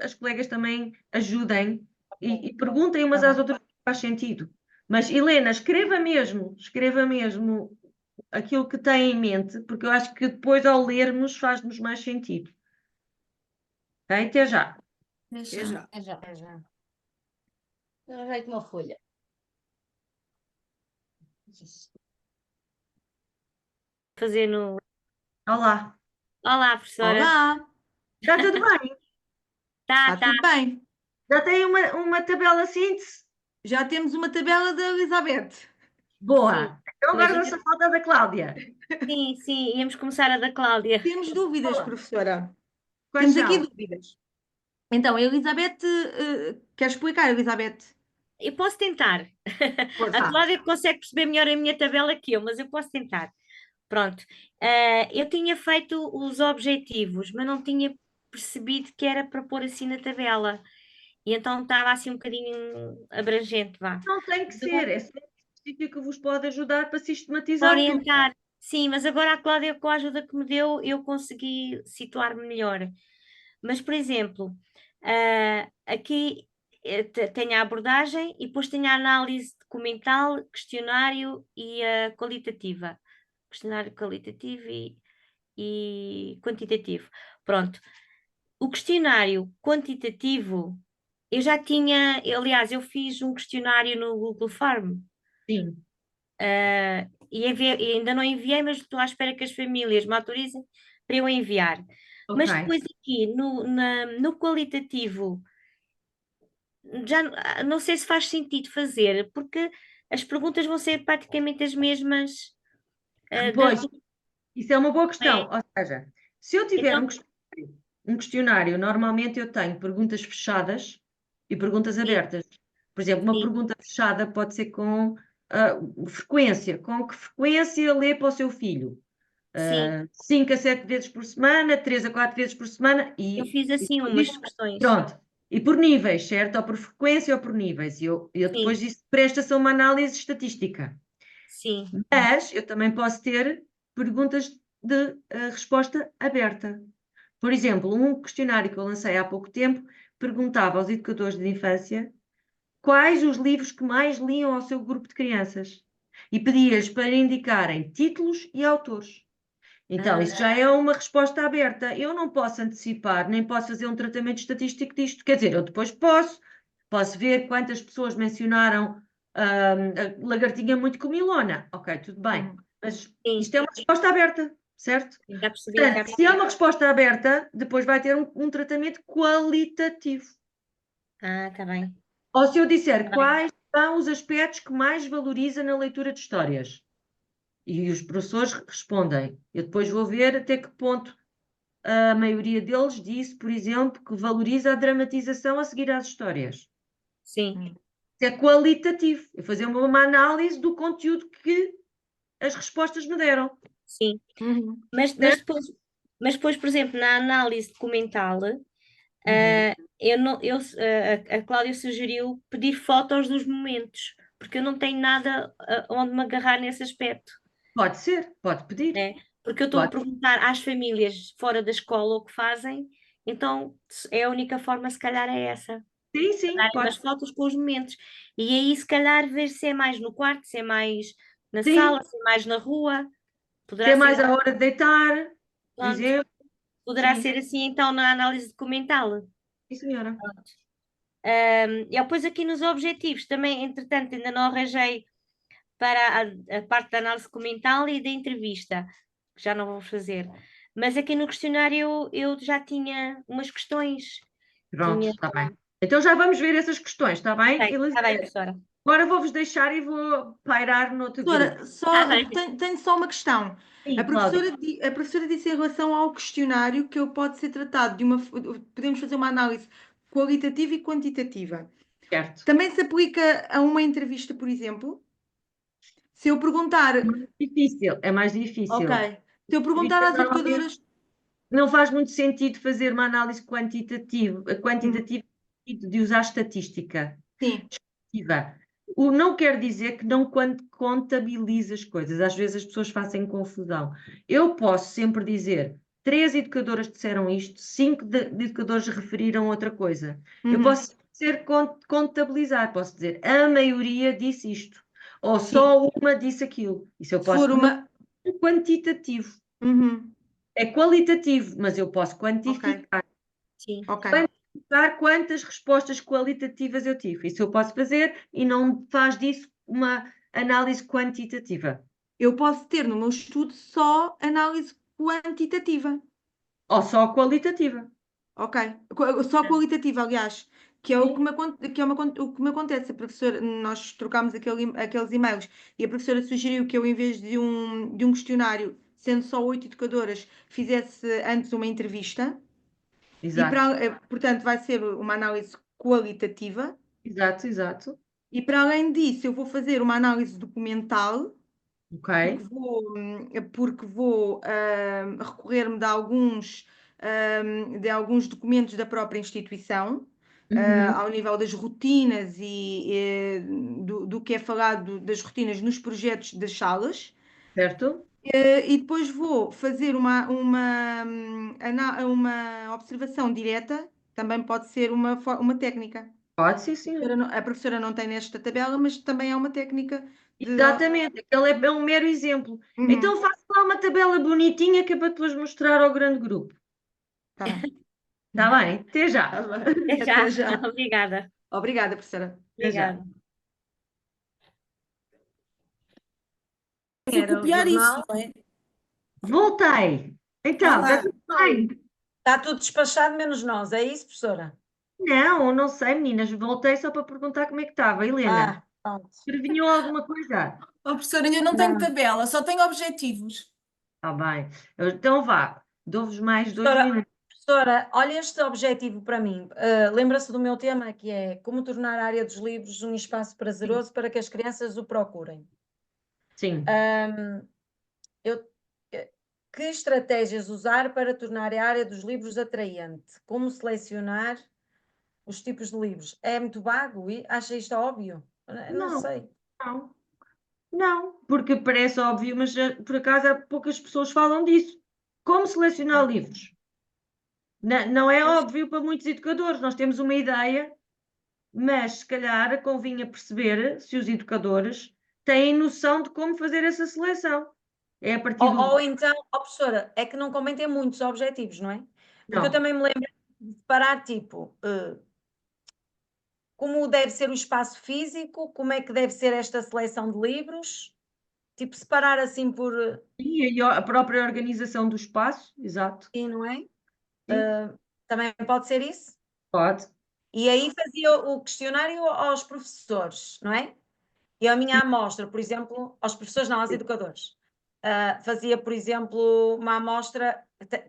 A: as colegas também ajudem e perguntem umas
H: Tá
A: às
H: bom.
A: outras se faz sentido. Mas, Helena, escreva mesmo aquilo que tem em mente, porque eu acho que depois, ao lermos, faz-nos mais sentido. Ok? Até já.
D: Deixa.
G: já.
I: É já.
H: É já.
I: Eu já uma folha.
E: Fazer no.
A: Olá.
E: Olá, professora.
B: Olá,
A: Está tudo bem?
E: Tá,
B: está
E: tá.
B: tudo bem.
A: Já tem uma tabela síntese?
B: Já temos uma tabela da Elizabeth.
A: Boa. Então
E: Mas
A: agora só falta a da Cláudia.
E: sim, sim, íamos começar a da Cláudia.
B: Temos dúvidas,
A: Boa.
B: professora.
A: Quais
B: Temos aqui
A: são?
B: dúvidas. Então, a Elizabeth, quer explicar, Elizabeth?
E: Eu posso tentar.
B: Força.
E: A Cláudia consegue perceber melhor a minha tabela que eu, mas eu posso tentar. Pronto. Eu tinha feito os objetivos, mas não tinha percebido que era para pôr assim na tabela. E então estava assim um bocadinho abrangente, vá.
A: Não tem que
E: Então,
A: ser. É só um exercício que vos pode ajudar para
E: para
A: sistematizar tudo.
E: orientar. Sim, mas agora a Cláudia, com a ajuda que me deu, eu consegui situar-me melhor. Mas, por exemplo, aqui tenho a abordagem e depois tenho a análise documental, questionário e a qualitativa. Questionário qualitativo e quantitativo. Pronto. O questionário quantitativo, eu já tinha, aliás, eu fiz um questionário no Google Form.
A: Sim.
E: E e ainda não enviei, mas estou à espera que as famílias me autorizem para eu enviar. Mas
A: Ok.
E: depois aqui no qualitativo, já não sei se faz sentido fazer, porque as perguntas vão ser praticamente as mesmas
A: Pois,
E: das
A: isso é uma boa
E: é?
A: questão. Ou seja, se eu tiver
E: Então,
A: um questionário, normalmente eu tenho perguntas fechadas e perguntas
E: sim,
A: abertas. Por exemplo, uma
E: sim,
A: pergunta fechada pode ser com frequência. Com que frequência lê para o seu filho?
E: sim.
A: 5 a 7 vezes por semana, 3 a 4 vezes por semana
E: Eu
A: e
E: fiz assim
A: depois
E: umas
A: disso,
E: questões.
A: pronto. E por níveis, certo? Ou por frequência ou por níveis. E eu depois
E: Sim,
A: disso presta-se a uma análise estatística.
E: sim.
A: Mas eu também posso ter perguntas de resposta aberta. Por exemplo, um questionário que eu lancei há pouco tempo perguntava aos educadores de infância quais os livros que mais liam ao seu grupo de crianças e pedia-lhes para indicarem títulos e autores. Então, isso já é uma resposta aberta. Eu não posso antecipar, nem posso fazer um tratamento estatístico disto. Quer dizer, eu depois posso ver quantas pessoas mencionaram a lagartinha muito comilona. Ok, tudo bem. Mas
E: Sim,
A: isto é uma resposta aberta, certo?
E: já percebi, já
A: Portanto, se é
E: percebi.
A: uma resposta aberta, depois vai ter um tratamento qualitativo.
E: Tá bem.
A: Ou se eu disser
E: Tá bem.
A: quais são os aspectos que mais valoriza na leitura de histórias. E os professores respondem. Eu depois vou ver até que ponto a maioria deles disse, por exemplo, que valoriza a dramatização a seguir às histórias.
E: Sim,
A: Isso é qualitativo. Eu fazer uma análise do conteúdo que as respostas me deram.
E: sim.
B: Uhum.
E: Mas depois, por exemplo, na análise documental, eu não, a Cláudia sugeriu pedir fotos dos momentos, porque eu não tenho nada onde me agarrar nesse aspecto,
A: Pode ser, pode pedir.
E: né? Porque eu estou a
A: Pode.
E: perguntar às famílias fora da escola o que fazem, então é a única forma, se calhar, é essa.
A: Sim, sim,
E: Darem
A: pode.
E: umas fotos com os momentos. E aí, se calhar, ver se é mais no quarto, se é mais na
A: Sim,
E: sala, se é mais na rua.
A: se
E: Poderá
A: é
E: ser,
A: mais a hora de deitar, por
E: pronto,
A: exemplo.
E: poderá
A: Sim,
E: ser assim, então, na análise documental.
A: sim, senhora.
E: E depois aqui nos objetivos, também, entretanto, ainda não arranjei para a parte da análise documental e da entrevista, que já não vou fazer. Mas aqui no questionário eu já tinha umas questões.
A: Pronto,
E: Tinha...
A: está bem. Então já vamos ver essas questões, está bem,
E: Está bem,
A: Elizabeth?
E: professora.
A: Agora vou-vos deixar e vou pairar no outro grupo.
B: Professora,
E: Tá bem.
B: tenho só uma questão.
A: Sim, Cláudia.
B: A professora disse em relação ao questionário que ele pode ser tratado podemos fazer uma análise qualitativa e quantitativa.
A: Certo.
B: Também se aplica a uma entrevista, por exemplo? Se eu perguntar,
A: É mais difícil, é mais difícil.
B: ok, Se eu perguntar às
A: Normalmente
B: educadoras,
A: não faz muito sentido fazer uma análise quantitativa de usar estatística.
B: sim,
A: Estatística. O não quer dizer que não contabilize as coisas. Às vezes as pessoas fazem confusão. Eu posso sempre dizer 3 educadoras disseram isto, 5 educadores referiram outra coisa. Eu
B: uhum,
A: posso contabilizar, posso dizer a maioria disse isto, ou só uma disse aquilo. Isso eu
B: se
A: posso
B: for uma.
A: quantitativo.
B: Uhum,
A: É qualitativo, mas eu posso quantificar.
E: Sim.
B: ok.
A: Quantificar quantas respostas qualitativas eu tive. Isso eu posso fazer e não faz disso uma análise quantitativa.
B: Eu posso ter no meu estudo só análise quantitativa.
A: Ou só qualitativa.
B: Ok. Só qualitativa, aliás, que é o que o que me acontece. A professora, nós trocámos aqueles e-mails e a professora sugeriu que eu, em vez de um questionário, sendo só 8 educadoras, fizesse antes uma entrevista. E
A: Exato.
B: portanto, vai ser uma análise qualitativa.
A: Exato, exato.
B: E para além disso, eu vou fazer uma análise documental,
A: Ok.
B: porque vou recorrer-me de alguns documentos da própria instituição, ao nível das rotinas e do que é falado das rotinas nos projetos das salas.
A: Certo?
B: E depois vou fazer uma observação direta, também pode ser uma técnica.
A: Pode, sim, sim.
B: A professora não tem nesta tabela, mas também é uma técnica de.
A: Exatamente. Aquele é um mero exemplo.
B: Uhum,
A: Então faço lá uma tabela bonitinha que é para depois mostrar ao grande grupo.
B: tá bem.
A: Está bem? Até já.
B: Tá bem.
E: Até já.
B: Até já.
E: Obrigada.
B: Obrigada, professora.
A: Até já.
E: Obrigada.
D: Vou
H: Era o
D: copiar isso,
H: jornal.
D: não é?
A: Voltei. Então,
D: Olá.
A: está tudo bem?
H: Está tudo despachado, menos nós, é isso, professora?
A: Não sei, meninas. Voltei só para perguntar como é que estava. Helena,
H: Pronto.
A: previnhou alguma coisa?
D: Oh, professora, eu não tenho
H: Não.
D: tabela, só tenho objetivos.
A: Está bem. Então vá. Dou-vos mais 2
H: Professora,
A: minutos.
H: Professora, olha este objetivo para mim. Lembra-se do meu tema, que é como tornar a área dos livros um espaço prazeroso para que as crianças o procurem.
A: Sim.
H: Que estratégias usar para tornar a área dos livros atraente? Como selecionar os tipos de livros? É muito vago? Acha isto óbvio? Não
A: Não.
H: sei.
A: Não, porque parece óbvio, mas por acaso há poucas pessoas falam disso. Como selecionar livros? Não é óbvio para muitos educadores. Nós temos uma ideia, mas se calhar convinha perceber se os educadores têm noção de como fazer essa seleção. É a partir do.
H: Ou então, professora, é que não convém ter muitos objetivos, não é? Porque
A: Não.
H: eu também me lembro de separar, tipo, como deve ser o espaço físico, como é que deve ser esta seleção de livros, tipo, separar assim por.
A: E a própria organização do espaço, exato.
H: Sim, não é?
A: Sim.
H: Também pode ser isso?
A: Pode.
H: E aí fazia o questionário aos professores, não é? E a minha amostra, por exemplo, aos professores, não, aos educadores. Fazia, por exemplo, uma amostra,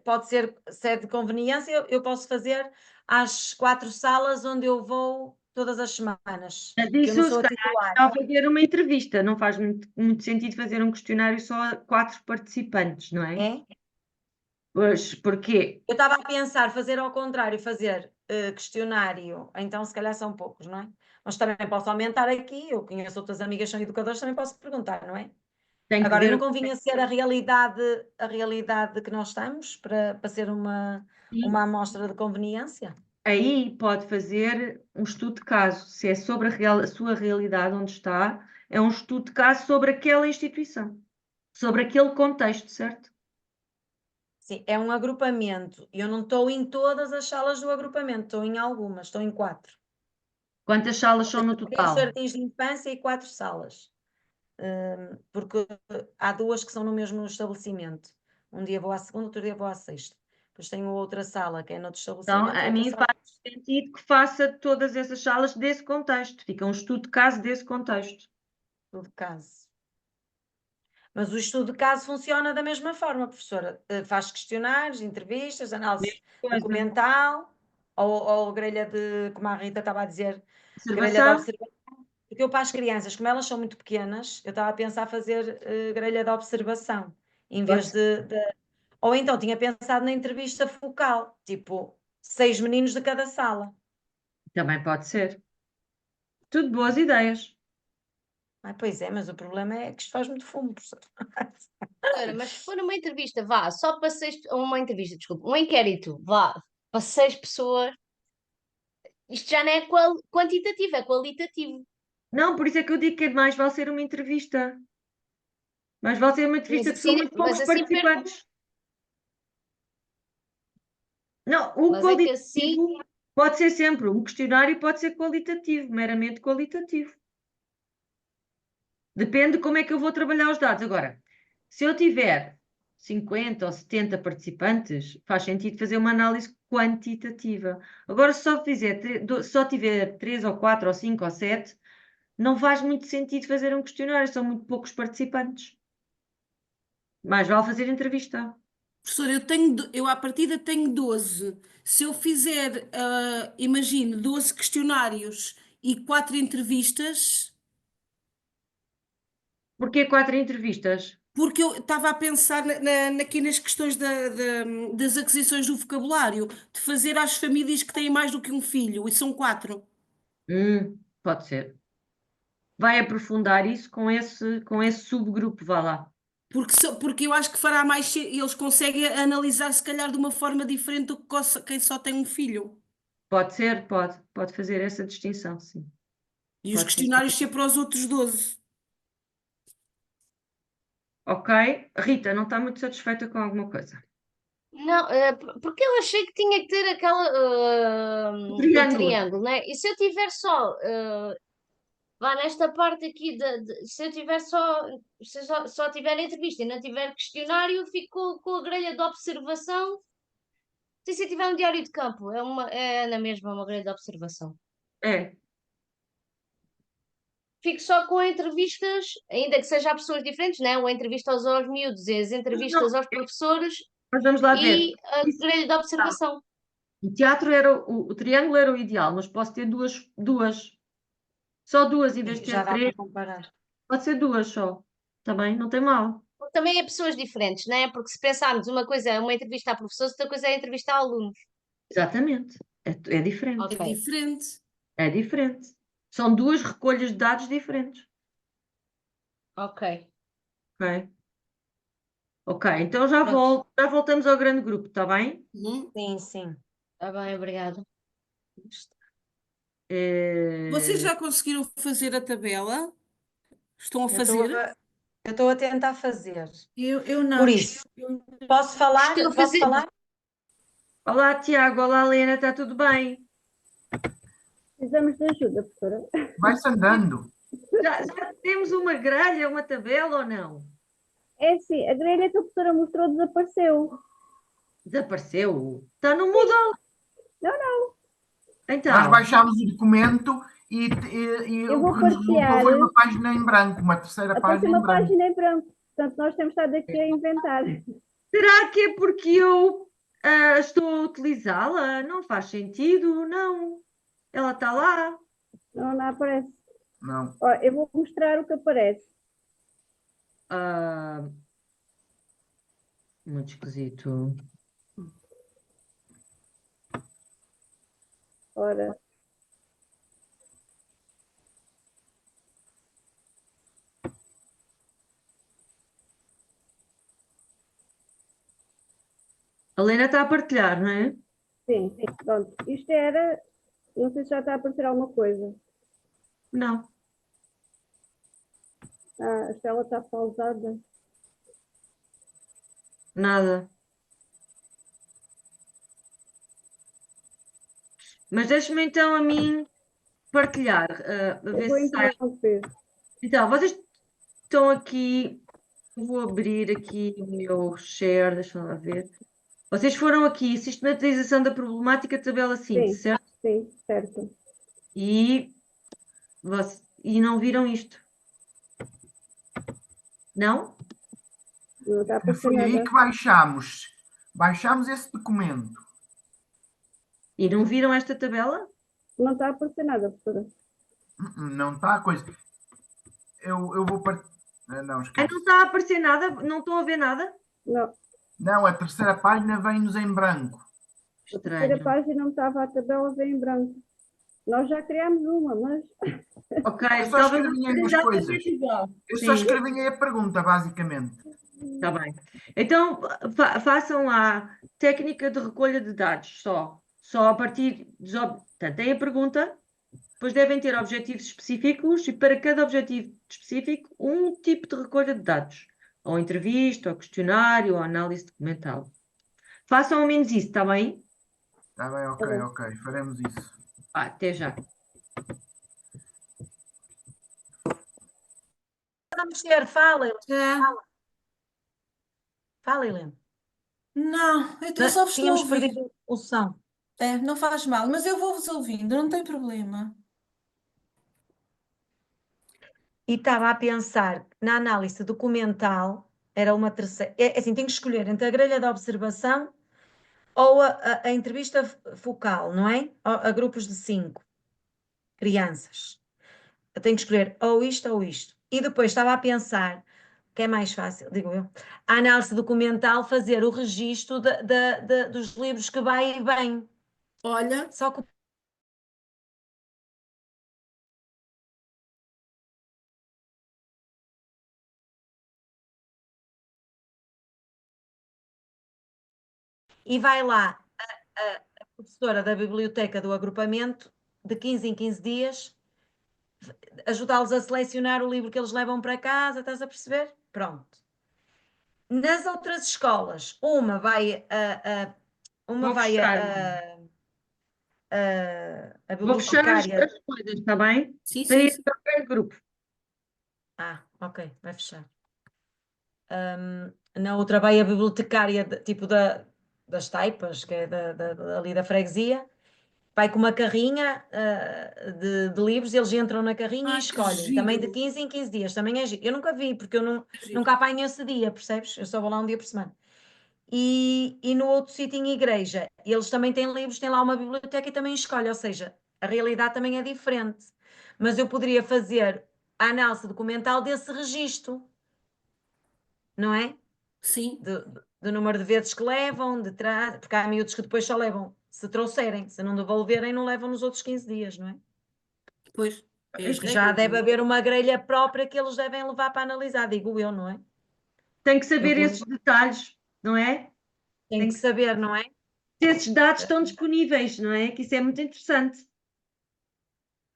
H: pode ser, se é de conveniência, eu posso fazer às 4 salas onde eu vou todas as semanas.
A: Mas
H: Que eu não
A: isso,
H: sou
A: se
H: a
A: calhar,
H: titular.
A: está a fazer uma entrevista. Não faz muito sentido fazer um questionário só a 4 participantes, não é?
H: É?
A: Pois, porquê?
H: Eu estava a pensar fazer ao contrário, fazer questionário, então se calhar são poucos, não é? Mas também posso aumentar aqui, eu conheço outras amigas que são educadoras, também posso perguntar, não é?
A: Tem que
H: Agora,
A: ver
H: não convinha ser a realidade que nós estamos para ser uma amostra de conveniência?
A: Aí pode fazer um estudo de caso. Se é sobre a sua realidade onde está, é um estudo de caso sobre aquela instituição, sobre aquele contexto, certo?
H: Sim, é um agrupamento. Eu não estou em todas as salas do agrupamento, estou em algumas, estou em 4.
A: Quantas salas são no
H: 3
A: total?
H: jardins de infância e 4 salas. Porque há 2 que são no mesmo estabelecimento. Um dia vou à segunda, outro dia vou à sexta. Depois tenho outra sala que é noutro
A: Então,
H: estabelecimento.
A: a
H: outra
A: mim
H: sala.
A: faz sentido que faça todas essas salas desse contexto. Fica um estudo de caso desse contexto.
H: Estudo de caso. Mas o estudo de caso funciona da mesma forma, professora. Faz questionários, entrevistas, análise documental, ou grelha de, como a Rita estava a dizer, grelha de
A: Observação.
H: observação. Porque eu para as crianças, como elas são muito pequenas, eu estava a pensar fazer grelha de observação. em vez Ou então tinha pensado na entrevista focal, tipo 6 meninos de cada sala.
A: Também pode ser. Tudo boas ideias.
H: Pois é, mas o problema é que isto faz muito fumo, professor.
I: Professora, mas se for uma entrevista, vá, só para 6, uma entrevista, desculpa, um inquérito, vá, para 6 pessoas, isto já não é quantitativo, é qualitativo.
A: Não, por isso é que eu digo que mais vale ser uma entrevista. Mais vale ser uma entrevista que são muito poucos participantes. Não, o
I: Mas é que assim,
A: qualitativo pode ser sempre, um questionário pode ser qualitativo, meramente qualitativo. Depende de como é que eu vou trabalhar os dados. Agora, se eu tiver 50 ou 70 participantes, faz sentido fazer uma análise quantitativa. Agora, se só tiver 3 ou 4 ou 5 ou 7, não faz muito sentido fazer um questionário, são muito poucos participantes. Mais vale fazer entrevista.
D: Professor, eu à partida tenho 12. Se eu fizer, imagine, 12 questionários e 4 entrevistas,
A: Porquê 4 entrevistas?
D: porque eu estava a pensar aqui nas questões das aquisições do vocabulário, de fazer às famílias que têm mais do que um filho, e são 4.
A: Pode ser. Vai aprofundar isso com esse subgrupo, vá lá.
D: Porque eu acho que fará mais. Eles conseguem analisar, se calhar, de uma forma diferente do que quem só tem um filho.
A: Pode ser, pode fazer essa distinção, sim.
D: E os
A: Pode ser.
D: questionários ser para os outros 12.
A: Ok. Rita, não está muito satisfeita com alguma coisa?
I: não, porque eu achei que tinha que ter o triângulo, né? E se eu tiver só, vá nesta parte aqui, se eu tiver se eu só tiver entrevista e não tiver questionário, fico com a grelha de observação. E se eu tiver um diário de campo, é na mesma uma grelha de observação.
A: É.
I: Fico só com entrevistas, ainda que seja a pessoas diferentes, né? Ou entrevistas aos miúdos e as entrevistas aos professores
A: Mas vamos lá ver.
I: e a grelha de observação.
A: O teatro o triângulo era o ideal, mas posso ter duas. Só duas em vez de
H: Já
A: ter
H: dá para
A: três.
H: comparar.
A: Pode ser duas só. Também, não tem mal.
I: Também é pessoas diferentes, né? Porque se pensarmos uma coisa é uma entrevista a professores, outra coisa é entrevista a alunos.
A: Exatamente. É diferente.
I: Ok.
D: É diferente.
A: É diferente. São duas recolhas de dados diferentes.
I: Ok.
A: Ok? Ok, então já voltamos ao grande grupo, está bem?
H: Sim, sim.
I: Está bem, obrigada.
D: Vocês já conseguiram fazer a tabela? Estão a
H: Eu
D: fazer?
H: estou a tentar fazer.
G: Eu não.
H: Por isso, posso falar?
I: Estou a
H: Posso
I: fazer-
H: falar?
A: Olá, Tiago. Olá, Helena. Está tudo bem?
J: Precisamos de ajuda, professora.
F: Vai-se andando.
A: Já temos uma grelha, uma tabela ou não?
J: É assim, a grelha que a professora mostrou desapareceu.
A: Desapareceu? Está no Moodle?
J: Não.
A: Então,
F: Nós baixámos o documento e
J: Eu
F: o
J: vou
F: que nos resultou
J: partilhar.
F: foi uma página em branco, uma terceira
J: Apareceu
F: página em
J: uma
F: branco.
J: página em branco. Portanto, nós temos estado aqui a inventar.
A: será que é porque eu estou a utilizá-la? Não faz sentido, não. Ela está lá.
J: Não aparece.
F: Não.
J: Ó, eu vou mostrar o que aparece.
A: Ah, muito esquisito.
J: Ora.
A: A Helena está a partilhar, não é?
J: Sim, pronto. Isto era. Não sei se já está a aparecer alguma coisa.
A: Não.
J: A tela está pausada.
A: Nada. Mas deixe-me então a mim partilhar. A
J: Eu
A: ver
J: vou
A: se sai.
J: interromper.
A: Então, vocês estão aqui. Vou abrir aqui o meu share, deixa-me lá ver. Vocês foram aqui, sistematização da problemática, tabela síntese,
J: Sim.
A: certo?
J: Sim, certo.
A: E não viram isto? Não?
J: Não está a aparecer
F: Foi aí
J: nada.
F: que baixámos. Baixámos esse documento.
A: E não viram esta tabela?
J: Não está a aparecer nada, professora.
F: Não está a coisa. Eu vou partir. Não, esquece.
A: Não está a aparecer nada? Não estão a ver nada?
J: Não,
F: Não, a terceira página vem-nos em branco.
J: a terceira
A: Estranho.
J: página não estava a tabela, vem em branco. Nós já criámos uma, mas
A: Ok,
F: Eu só
A: talvez
F: escrevi
A: seja
F: umas coisas.
A: exatamente igual.
F: Eu só
A: Sim.
F: escrevi aí a pergunta, basicamente.
A: Está bem. Então, façam lá técnica de recolha de dados só. Só a partir dos. Portanto, tem a pergunta, depois devem ter objetivos específicos e para cada objetivo específico, um tipo de recolha de dados. Ou entrevista, ou questionário, ou análise documental. Façam ao menos isso, está bem?
F: Está bem, ok,
J: bem.
F: ok. Faremos isso.
A: Até já.
H: Vamos ter, fala,
D: Já.
H: fala, Helena.
D: Não, eu só vos estou a
H: Tínhamos
D: ouvir.
H: perdido o som.
D: É, não faz mal, mas eu vou-vos ouvindo, não tem problema.
H: E estava a pensar que na análise documental era uma terceira. É assim, tenho que escolher entre a grelha de observação ou a entrevista focal, não é? A grupos de 5 crianças. Eu tenho que escolher ou isto ou isto. E depois estava a pensar que é mais fácil, digo eu, a análise documental fazer o registro dos livros que vai e vem.
D: Olha,
H: Só que e vai lá a professora da biblioteca do agrupamento, de 15 em 15 dias, ajudá-los a selecionar o livro que eles levam para casa, estás a perceber? Pronto. Nas outras escolas, uma vai
A: Vou fechar.
H: a
A: Vou fechar as
H: bibliotecária.
A: coisas, está bem?
D: sim,
A: Para
D: sim,
A: ir
D: sim.
A: para o grupo.
H: Ok, vai fechar. Na outra vai a bibliotecária, tipo das taipas, que é ali da freguesia, vai com uma carrinha de livros, eles entram na carrinha e
D: Que
H: escolhem, também de
D: giro.
H: 15 em 15 dias, também é giro. Eu nunca vi, porque eu
D: Giro.
H: nunca apanho esse dia, percebes? Eu só vou lá um dia por semana. E no outro sítio em igreja, eles também têm livros, têm lá uma biblioteca e também escolhem, ou seja, a realidade também é diferente. Mas eu poderia fazer a análise documental desse registro, não é?
D: Sim,
H: Do número de vezes que levam, porque há miúdos que depois só levam se trouxerem, se não devolverem, não levam nos outros 15 dias, não é?
D: pois. É as
H: Já
D: regras,
H: deve
D: não é?
H: haver uma grelha própria que eles devem levar para analisar, digo eu, não é?
A: Tem que saber
H: Eu-
A: esses detalhes, não é?
H: Tem que saber, não é?
A: Esses dados estão disponíveis, não é? Que isso é muito interessante.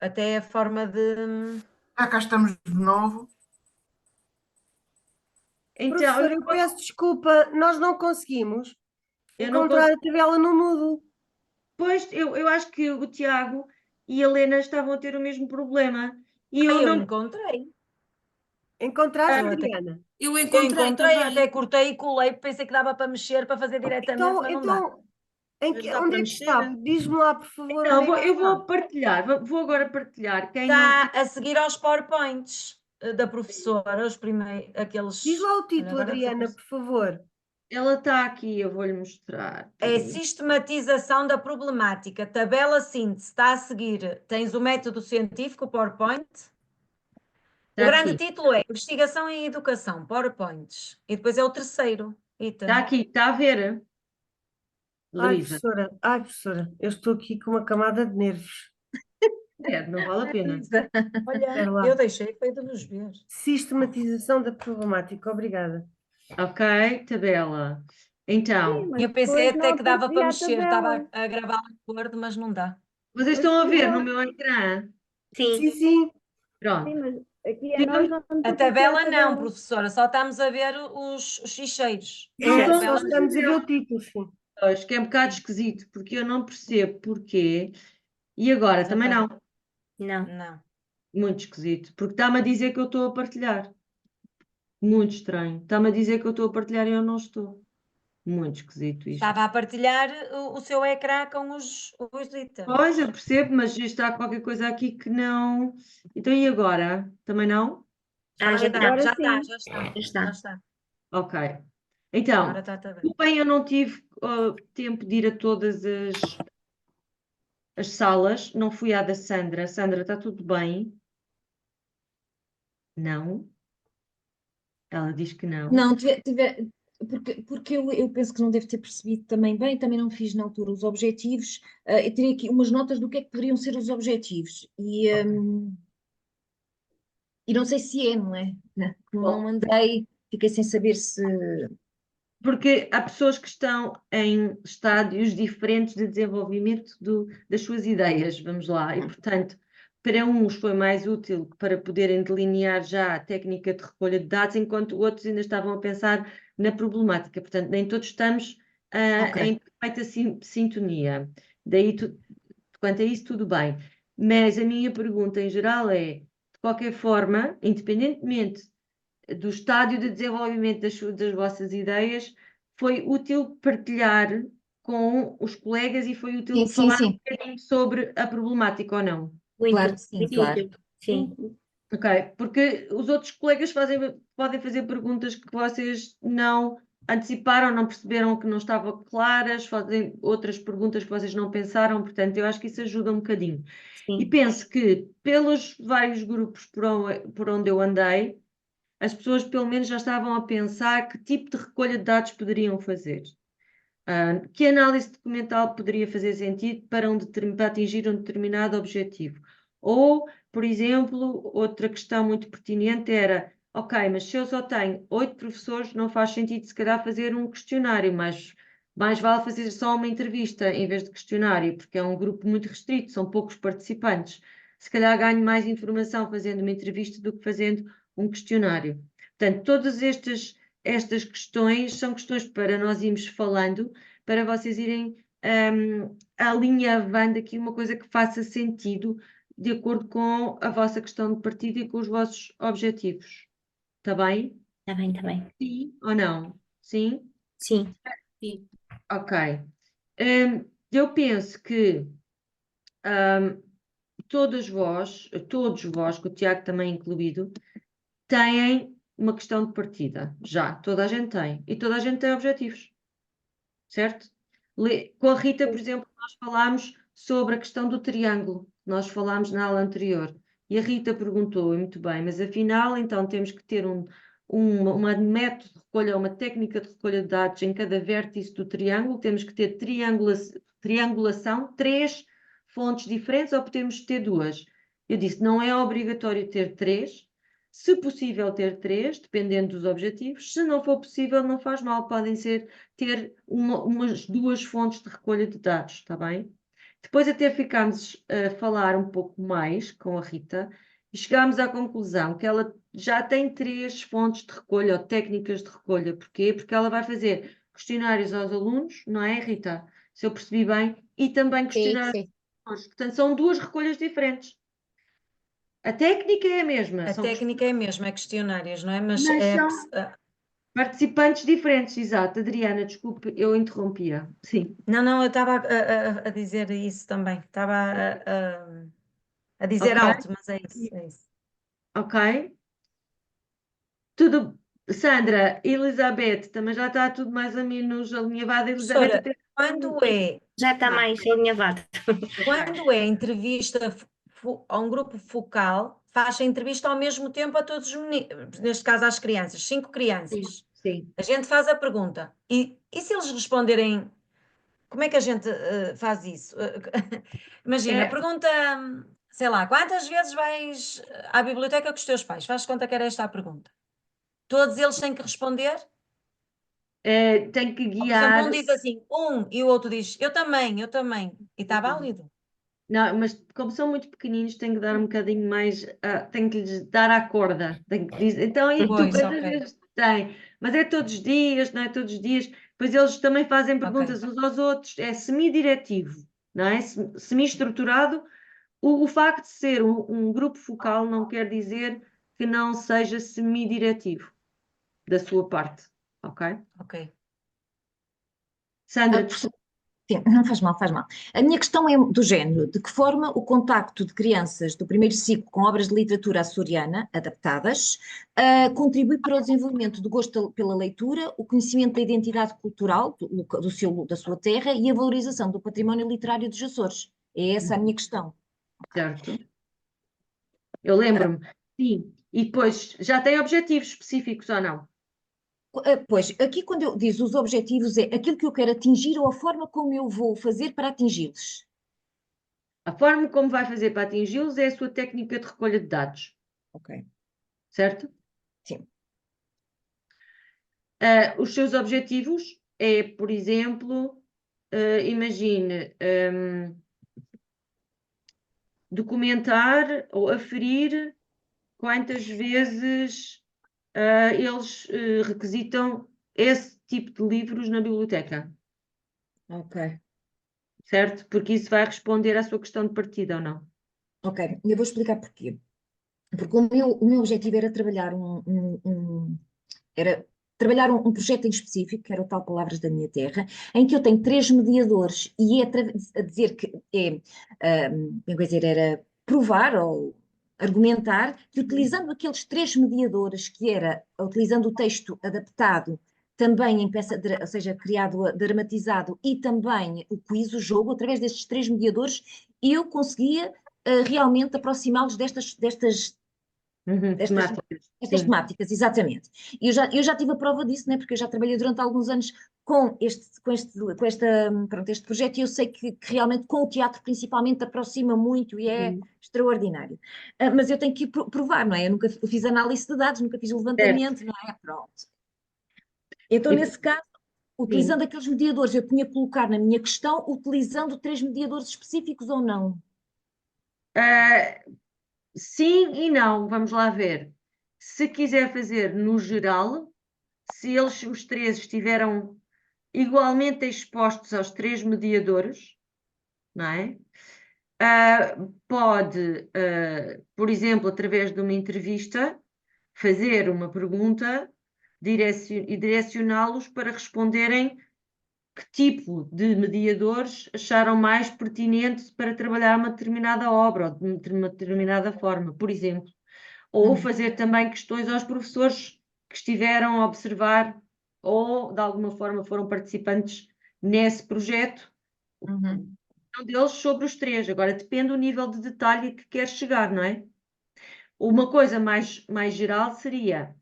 H: Até a forma de.
F: Cá estamos de novo.
A: Então,
G: Professora, eu peço desculpa, nós não conseguimos
A: eu não
G: encontrar a tabela no Moodle.
A: Pois, eu acho que o Tiago e a Helena estavam a ter o mesmo problema. E eu
H: Eu
A: não.
H: encontrei.
G: Encontraste,
H: Eu até-
G: Adriana?
D: Eu
H: Eu
D: encontrei
H: encontrei,
D: também.
H: até cortei e colei, pensei que dava para mexer, para fazer diretamente, mas não dá. Mas dá
G: Onde
H: para
G: é que
H: mexer.
G: está? Diz-me lá, por favor,
A: Não,
G: onde é que
A: eu
G: está?
A: vou partilhar, vou agora partilhar. Quem
H: Está
A: não.
H: a seguir aos PowerPoints da professora, os primeiros, aqueles.
G: Diz lá o
H: Olha,
G: título,
H: agora
G: Adriana, por favor.
A: Ela está aqui, eu vou-lhe mostrar.
H: É sistematização da problemática, tabela síntese, está a seguir. Tens o método científico, o PowerPoint. O
A: Está
H: grande
A: aqui,
H: título é Investigação em Educação, PowerPoints. E depois é o terceiro item.
A: está aqui, está a ver, Luísa?
G: Ai, professora, eu estou aqui com uma camada de nervos.
A: Não vale a pena.
H: Olha,
G: Espera lá.
H: eu deixei, foi de vos ver.
G: Sistematização da problemática, obrigada.
A: Ok, tabela. Então,
J: mas
H: Eu pensei
J: depois não
H: até que dava para
J: aparecia a
H: mexer, estava
J: tabela.
H: a gravar o Word, mas não dá.
A: vocês
J: Mas
A: estão a
J: depois
A: ver
J: não-
A: no meu ecrã?
E: Sim,
G: Sim.
A: Pronto.
J: Sim, mas aqui a nós não nos
H: A
J: aparecia
H: tabela
J: a
H: não,
J: tabela.
H: professora, só estamos a ver os ficheiros.
A: Não
H: A
A: estão
G: Só
H: tabela
G: estamos a ver o título, sim.
A: Pois, que é um bocado esquisito, porque eu não percebo porquê. E agora também não.
E: não.
H: não.
A: Muito esquisito, porque está-me a dizer que eu estou a partilhar. Muito estranho. Está-me a dizer que eu estou a partilhar e eu não estou. Muito esquisito isto.
H: Estava a partilhar o seu ecrã com os itens.
A: Pois, eu percebo, mas está qualquer coisa aqui que não. Então e agora? Também não?
E: Ah, já está.
J: Agora
H: Já
J: sim.
H: está, já está.
E: Já está.
H: Já está.
A: Ok. Então,
H: Agora está a tabela.
A: desculpem, eu não tive tempo de ir a todas as salas. Não fui à da Sandra. Sandra, está tudo bem? Não. Ela diz que não.
K: Não, Porque eu penso que não devo ter percebido também bem, também não fiz na altura os objetivos. Eu teria aqui umas notas do que é que poderiam ser os objetivos. E não sei se é, não é? Como não
A: Bom,
K: mandei, fiquei sem saber se.
A: porque há pessoas que estão em estádios diferentes de desenvolvimento das suas ideias, vamos lá, e portanto, para uns foi mais útil para poderem delinear já a técnica de recolha de dados, enquanto outros ainda estavam a pensar na problemática. Portanto, nem todos estamos em perfeita sintonia. Daí, quanto a isso, tudo bem. Mas a minha pergunta em geral é, de qualquer forma, independentemente do estádio de desenvolvimento das vossas ideias, foi útil partilhar com os colegas e foi útil falar um bocadinho sobre a problemática ou não?
K: Claro que sim, claro.
E: Sim.
A: Ok, porque os outros colegas podem fazer perguntas que vocês não anteciparam, não perceberam que não estavam claras, fazem outras perguntas que vocês não pensaram, portanto, eu acho que isso ajuda um bocadinho.
E: Sim.
A: E penso que pelos vários grupos por onde eu andei, as pessoas pelo menos já estavam a pensar que tipo de recolha de dados poderiam fazer. Que análise documental poderia fazer sentido para atingir um determinado objetivo. Ou, por exemplo, outra questão muito pertinente era, ok, mas se eu só tenho 8 professores, não faz sentido se calhar fazer um questionário, mas mais vale fazer só uma entrevista em vez de questionário, porque é um grupo muito restrito, são poucos participantes. Se calhar ganho mais informação fazendo uma entrevista do que fazendo um questionário. Portanto, todas estas questões são questões para nós irmos falando, para vocês irem alinhavando aqui uma coisa que faça sentido de acordo com a vossa questão de partida e com os vossos objetivos. Está bem?
E: Está bem, está bem.
A: Sim ou não? Sim?
E: Sim.
A: Sim. Ok. Eu penso que todos vós, que o Tiago também incluído, têm uma questão de partida. Já, toda a gente tem. E toda a gente tem objetivos. Certo? Com a Rita, por exemplo, nós falámos sobre a questão do triângulo. Nós falámos na aula anterior. E a Rita perguntou, e muito bem, mas afinal, então temos que ter um método de recolha, uma técnica de recolha de dados em cada vértice do triângulo. Temos que ter triangulação, 3 fontes diferentes, ou podemos ter 2? Eu disse, não é obrigatório ter 3. Se possível ter 3, dependendo dos objetivos. Se não for possível, não faz mal. Podem ter umas 2 fontes de recolha de dados, está bem? Depois até ficámos a falar um pouco mais com a Rita e chegámos à conclusão que ela já tem 3 fontes de recolha ou técnicas de recolha. Porquê? Porque ela vai fazer questionários aos alunos, não é, Rita? Se eu percebi bem, e também questionários aos alunos. Portanto, são 2 recolhas diferentes. A técnica é a mesma.
H: A técnica é a mesma, é questionários, não é? Mas
A: são participantes diferentes, exato. Adriana, desculpe, eu interrompia. Sim.
H: Não, eu estava a dizer isso também. Estava a dizer alto, mas é isso.
A: Ok. Tudo. Sandra, Elizabeth, também já está tudo mais ou menos alinhavado. Elizabeth,
H: Professora, quando é...
E: Já está mais alinhavado.
H: Quando é entrevista a um grupo focal, faz a entrevista ao mesmo tempo a todos os meninos, neste caso às crianças, 5 crianças.
A: Sim.
H: A gente faz a pergunta. E se eles responderem, como é que a gente faz isso? Imagina, pergunta, sei lá, quantas vezes vais à biblioteca com os teus pais? Faz conta que era esta a pergunta. Todos eles têm que responder?
A: Tem que
H: Ou, por
A: guiar.
H: exemplo, um diz assim, e o outro diz, eu também. E está válido.
A: Não, mas como são muito pequeninos, tenho que dar um bocadinho mais, tenho que lhes dar à corda. Tenho que dizer, então, e tu
H: Pois,
A: quantas vezes tem? Mas é todos os dias, não é todos os dias. Depois eles também fazem perguntas uns aos outros, é semi-diretivo, não é? Semi-estruturado. O facto de ser um grupo focal não quer dizer que não seja semi-diretivo da sua parte, ok?
H: Ok.
A: Sandra,
K: Sim, não faz mal, faz mal. A minha questão é do género: de que forma o contacto de crianças do primeiro ciclo com obras de literatura açoriana adaptadas contribui para o desenvolvimento do gosto pela leitura, o conhecimento da identidade cultural da sua terra e a valorização do património literário dos Açores? É essa a minha questão.
A: certo? Eu lembro-me, sim. E depois, já tem objetivos específicos ou não?
K: Pois, aqui quando eu diz os objetivos é aquilo que eu quero atingir ou a forma como eu vou fazer para atingi-los.
A: A forma como vai fazer para atingi-los é a sua técnica de recolha de dados,
K: Ok,
A: certo?
K: sim.
A: Os seus objetivos é, por exemplo, imagine, documentar ou aferir quantas vezes eles requisitam esse tipo de livros na biblioteca,
K: Ok,
A: certo? Porque isso vai responder à sua questão de partida ou não?
K: ok. Eu vou explicar porquê. Porque o meu objetivo era trabalhar era trabalhar um projeto em específico, que era o tal Palavras da Minha Terra, em que eu tenho 3 mediadores e é a dizer que como é que eu ia dizer, era provar ou argumentar que utilizando aqueles 3 mediadores, que era utilizando o texto adaptado também em peça, ou seja, criado, dramatizado e também o quiz, o jogo, através destes 3 mediadores, eu conseguia realmente aproximá-los destas
A: Temáticas,
K: estas
A: sim.
K: temáticas, exatamente. E eu já tive a prova disso, né, porque eu já trabalhei durante alguns anos com este projeto e eu sei que realmente com o teatro principalmente aproxima muito e é extraordinário. Mas eu tenho que provar, não é? Eu nunca fiz análise de dados, nunca fiz o levantamento, não é? Pronto. Então,
A: E-
K: nesse caso, utilizando aqueles mediadores, eu tinha que colocar na minha questão, utilizando 3 mediadores específicos ou não?
A: Sim e não, vamos lá ver. Se quiser fazer no geral, se eles, os 3, estiveram igualmente expostos aos 3 mediadores, não é? Pode, por exemplo, através de uma entrevista, fazer uma pergunta e direcioná-los para responderem que tipo de mediadores acharam mais pertinente para trabalhar uma determinada obra ou de uma determinada forma, por exemplo. Ou fazer também questões aos professores que estiveram a observar ou de alguma forma foram participantes nesse projeto, um deles sobre os 3. Agora depende do nível de detalhe que quer chegar, não é? Uma coisa mais geral seria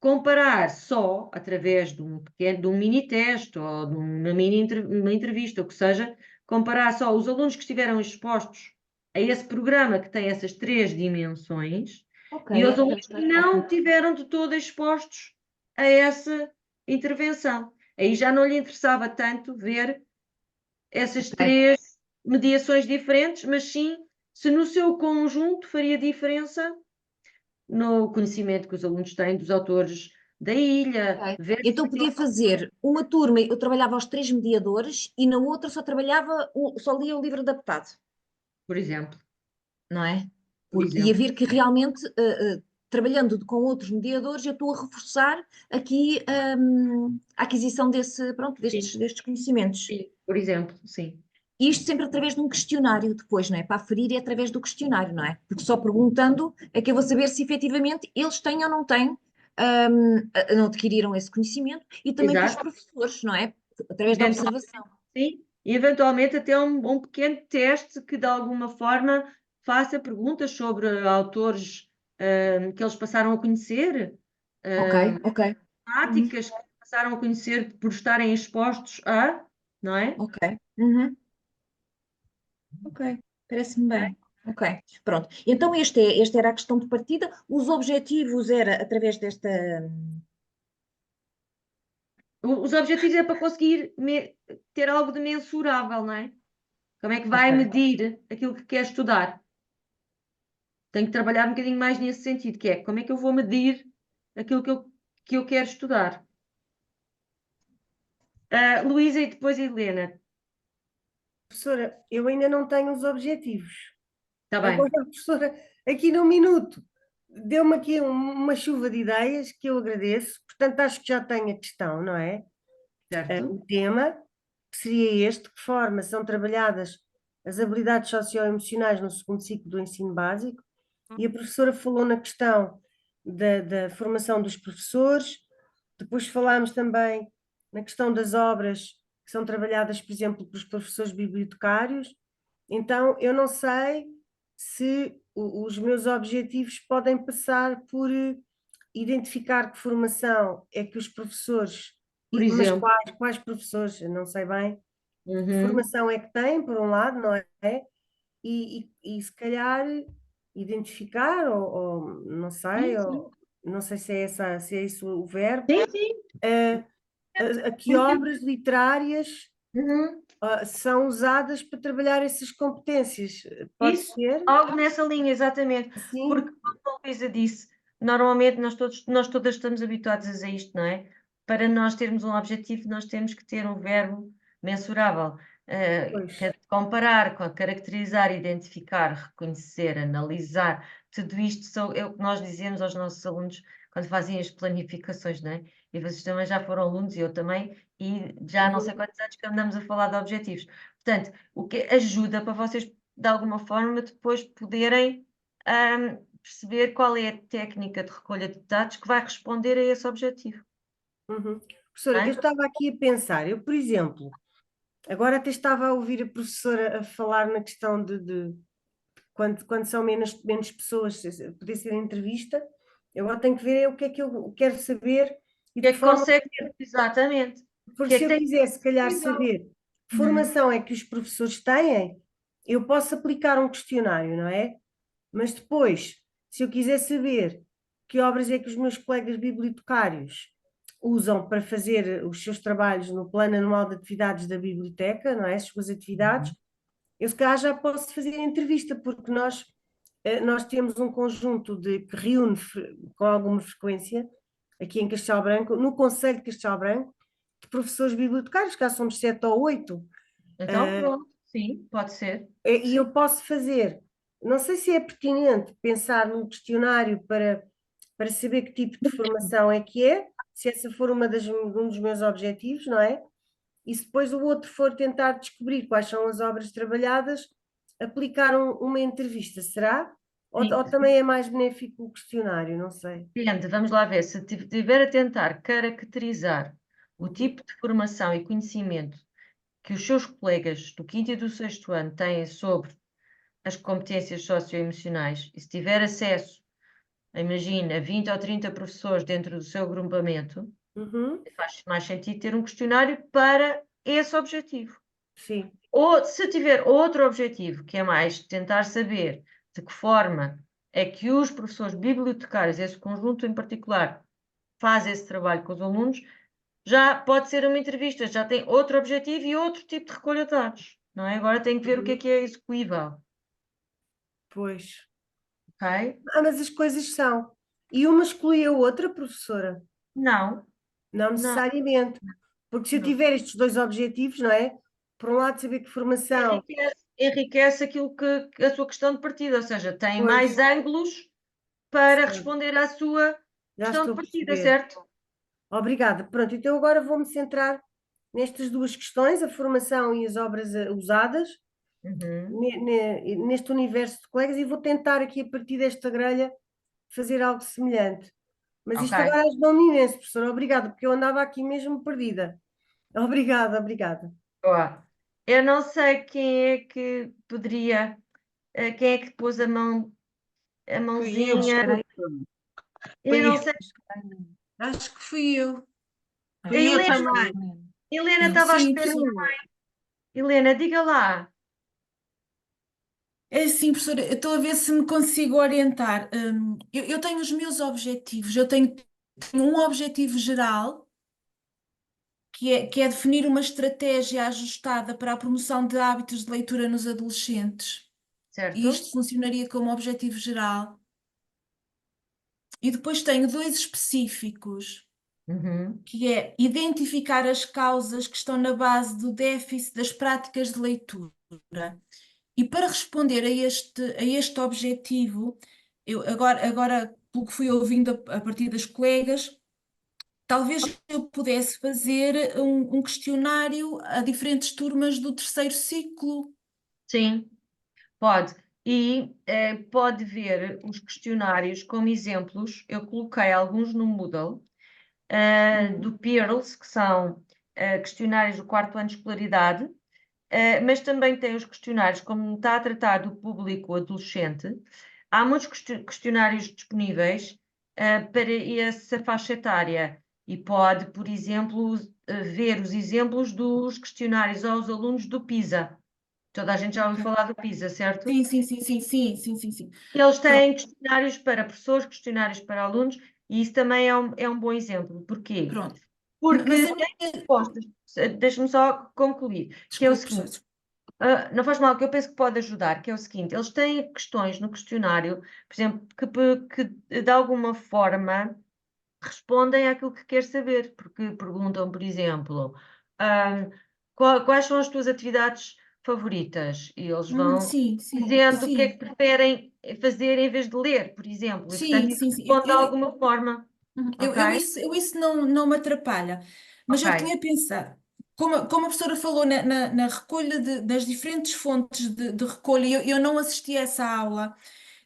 A: comparar só através de um mini teste ou de uma entrevista, o que seja, comparar só os alunos que estiveram expostos a esse programa que tem essas 3 dimensões e os alunos que não tiveram de todo expostos a essa intervenção. Aí já não lhe interessava tanto ver essas 3 mediações diferentes, mas sim se no seu conjunto faria diferença no conhecimento que os alunos têm dos autores da ilha.
K: Então podia fazer uma turma, eu trabalhava aos 3 mediadores e na outra só só lia o livro adaptado,
A: por exemplo.
K: não é?
A: Por
K: Porque ia
A: exemplo.
K: ver que realmente, trabalhando com outros mediadores, eu estou a reforçar aqui a aquisição destes conhecimentos.
A: Sim, por exemplo, sim.
K: Isto sempre através de um questionário depois, não é? Para aferir é através do questionário, não é? Porque só perguntando é que eu vou saber se efetivamente eles têm ou não têm, não adquiriram esse conhecimento e também com os
A: Exato.
K: professores, não é? Através da observação.
A: Sim, e eventualmente até um pequeno teste que de alguma forma faça perguntas sobre autores que eles passaram a conhecer,
K: Ok.
A: temáticas que passaram a conhecer por estarem expostos a, não é?
K: Ok. Ok, parece-me bem. Ok, pronto. Então esta era a questão de partida. Os objetivos era através desta.
A: Os objetivos é para conseguir ter algo de mensurável, não é? Como é que vai
K: Ok.
A: medir aquilo que quer estudar? Tenho que trabalhar um bocadinho mais nesse sentido, que é como é que eu vou medir aquilo que eu quero estudar. Luísa e depois a Helena.
G: Professora, eu ainda não tenho os objetivos.
A: Está bem.
G: Agora, professora, aqui num minuto, deu-me aqui uma chuva de ideias que eu agradeço. Portanto, acho que já tenho a questão, não é?
A: Certo.
G: O tema, que seria este: que forma são trabalhadas as habilidades socioemocionais no segundo ciclo do ensino básico? E a professora falou na questão da formação dos professores, depois falámos também na questão das obras que são trabalhadas, por exemplo, pelos professores bibliotecários. Então, eu não sei se os meus objetivos podem passar por identificar que formação é que os professores,
A: Por
G: mas
A: exemplo.
G: quais professores, eu não sei bem, que
A: Uhum.
G: formação é que têm, por um lado, não é? E se calhar identificar, ou não sei,
A: Sim,
G: ou não sei se é isso o verbo,
A: sim.
G: a que obras literárias
A: Uhum.
G: são usadas para trabalhar essas competências. Pode
A: Isso,
G: ser
A: algo nessa linha, exatamente.
G: assim?
A: Porque, como a Luísa disse, normalmente nós todas estamos habituados a isto, não é? Para nós termos um objetivo, nós temos que ter um verbo mensurável.
G: Pois.
A: Que é de comparar, caracterizar, identificar, reconhecer, analisar. Tudo isto é o que nós dizemos aos nossos alunos quando fazem as planificações, não é? E vocês também já foram alunos, e eu também, e já há não sei quantos anos que andamos a falar de objetivos. Portanto, o que ajuda para vocês, de alguma forma, depois poderem perceber qual é a técnica de recolha de dados que vai responder a esse objetivo.
G: Professora,
A: Não é?
G: eu estava aqui a pensar, eu, por exemplo, agora até estava a ouvir a professora a falar na questão de quando são menos pessoas, poder ser entrevista, eu agora tenho que ver o que é que eu quero saber e
A: O que é
G: de
A: que
G: forma.
A: consegue ter? Exatamente.
G: Porque
A: O que é
G: se
A: que
G: eu
A: tem
G: quiser, se calhar,
A: disponível?
G: saber que formação é que os professores têm, eu posso aplicar um questionário, não é? Mas depois, se eu quiser saber que obras é que os meus colegas bibliotecários usam para fazer os seus trabalhos no plano anual de atividades da biblioteca, não é? As suas atividades, eu se calhar já posso fazer entrevista, porque nós temos um conjunto que reúne com alguma frequência, aqui em Castelo Branco, no Conselho de Castelo Branco, de professores bibliotecários, cá somos 7 ou 8,
A: Então, pronto, sim, pode ser.
G: e eu posso fazer, não sei se é pertinente pensar num questionário para saber que tipo de formação é que é, se essa for um dos meus objetivos, não é? E se depois o outro for tentar descobrir quais são as obras trabalhadas, aplicar uma entrevista, será? Ou também é mais benéfico o questionário, não sei.
A: Depende, vamos lá ver. Se estiver a tentar caracterizar o tipo de formação e conhecimento que os seus colegas do 5º e do 6º ano têm sobre as competências socioemocionais, e se tiver acesso, imagina, 20 ou 30 professores dentro do seu agrupamento, faz mais sentido ter um questionário para esse objetivo.
G: Sim.
A: Ou se tiver outro objetivo, que é mais tentar saber de que forma é que os professores bibliotecários, esse conjunto em particular, faz esse trabalho com os alunos, já pode ser uma entrevista, já tem outro objetivo e outro tipo de recolha de dados, não é? Agora tem que ver o que é execuível.
G: Pois.
A: Ok?
G: Mas as coisas são. E uma exclui a outra, professora?
A: Não.
G: Não necessariamente. Porque se eu tiver estes dois objetivos, não é? Por um lado, saber que formação.
A: Enriquece aquilo que a sua questão de partida, ou seja, tem
G: Pois.
A: mais ângulos para
G: Sim.
A: responder à sua
G: Já
A: questão
G: estou
A: de
G: a
A: partida,
G: perceber.
A: certo?
G: Obrigada. Pronto, então agora vou-me centrar nestas duas questões, a formação e as obras usadas, neste universo de colegas, e vou tentar aqui, a partir desta grelha, fazer algo semelhante. Mas isto
A: Ok.
G: agora ajudou-me imenso, professora. Obrigada, porque eu andava aqui mesmo perdida. Obrigada, obrigada.
A: Boa. Eu não sei quem é que poderia, quem é que pôs a mãozinha. Eu não sei.
B: Acho que fui eu.
A: A
B: Fui eu
A: Helena,
B: também.
A: Helena estava à
D: Sim,
A: espera
D: professora.
A: também. Helena, diga lá.
D: É assim, professora, eu estou a ver se me consigo orientar. Eu tenho os meus objetivos, eu tenho um objetivo geral, que é definir uma estratégia ajustada para a promoção de hábitos de leitura nos adolescentes.
A: Certo?
D: E isto funcionaria como objetivo geral. E depois tenho dois específicos, que é identificar as causas que estão na base do déficit das práticas de leitura. E para responder a este objetivo, eu agora, pelo que fui ouvindo a partir das colegas, talvez eu pudesse fazer um questionário a diferentes turmas do 3º ciclo.
A: Sim, pode. E pode ver os questionários como exemplos. Eu coloquei alguns no Moodle, do Pearls, que são questionários do 4º ano de escolaridade, mas também tem os questionários, como está a tratar do público adolescente. Há muitos questionários disponíveis para essa faixa etária e pode, por exemplo, ver os exemplos dos questionários aos alunos do PISA. Toda a gente já ouviu
D: Ok.
A: falar do PISA, certo?
D: Sim, sim, sim, sim, sim, sim, sim, sim.
A: Eles têm questionários para professores, questionários para alunos, e isso também é um bom exemplo. Porquê?
D: Pronto.
A: Porque
D: Mas a
A: tem
D: minha...
A: respostas. Deixa-me só concluir, que é o
D: Desculpe,
A: seguinte.
D: professor.
A: Não faz mal, que eu penso que pode ajudar, que é o seguinte, eles têm questões no questionário, por exemplo, que de alguma forma respondem àquilo que quer saber, porque perguntam, por exemplo, quais são as tuas atividades favoritas? E eles vão
D: Sim, sim,
A: dizendo o que é
D: sim.
A: que preferem fazer em vez de ler, por exemplo, e portanto
D: Sim,
A: isso
D: sim, sim.
A: responde de alguma forma, ok?
D: Eu isso não me atrapalha, mas eu
A: Ok.
D: tinha pensado, como a professora falou na recolha das diferentes fontes de recolha, eu não assisti a essa aula,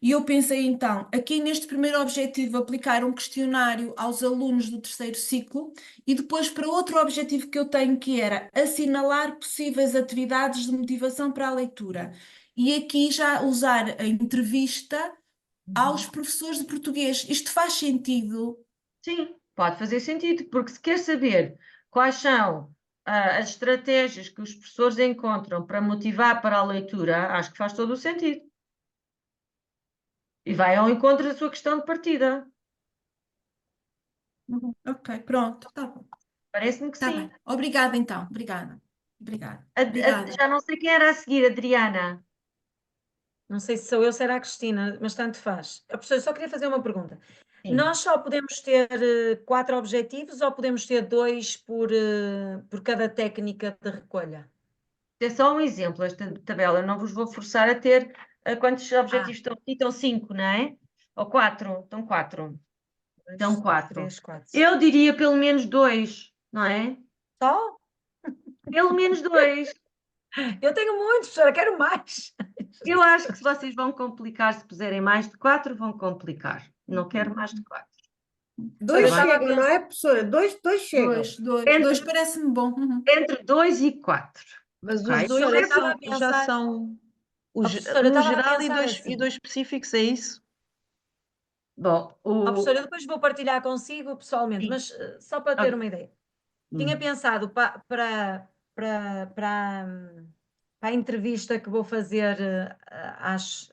D: e eu pensei então, aqui neste primeiro objetivo, aplicar um questionário aos alunos do terceiro ciclo, e depois para outro objetivo que eu tenho, que era assinalar possíveis atividades de motivação para a leitura. E aqui já usar a entrevista aos professores de português. Isto faz sentido?
A: Sim, pode fazer sentido, porque se quer saber quais são as estratégias que os professores encontram para motivar para a leitura, acho que faz todo o sentido. E vai ao encontro da sua questão de partida.
D: Ok, pronto, tá bom.
A: Parece-me que
D: Tá
A: sim.
D: bem. Obrigada então. Obrigada. Obrigada.
A: Já não sei quem era a seguir, Adriana.
H: Não sei se sou eu, será a Cristina, mas tanto faz. Professor, eu só queria fazer uma pergunta.
A: Sim.
H: Nós só podemos ter 4 objetivos ou podemos ter 2 por cada técnica de recolha?
A: É só um exemplo, esta tabela. Eu não vos vou forçar a ter quantos objetivos estão aqui. Estão 5, não é? Ou 4? Estão 4. Estão 4.
H: 3, 4.
A: Eu diria pelo menos 2, não é?
H: Só?
A: Pelo menos 2.
H: Eu tenho muitos, professora, quero mais.
A: Eu acho que se vocês vão complicar, se puserem mais de 4, vão complicar. Não quero mais de 4.
G: Dois
H: estava a
G: chegam, não é, professora? Dois chegam.
D: Dois parece-me bom.
A: Entre 2 e 4.
L: Mas
A: Ok?
L: os dois
H: Professora, eu estava a
L: já
H: pensar.
L: são
H: Professora, eu
L: no
H: estava a
L: geral
H: pensar
L: e
H: assim.
L: dois específicos, é isso?
A: Bom,
H: Professora, eu depois vou partilhar consigo pessoalmente,
A: Sim.
H: mas só para ter uma ideia. Tinha pensado para a entrevista que vou fazer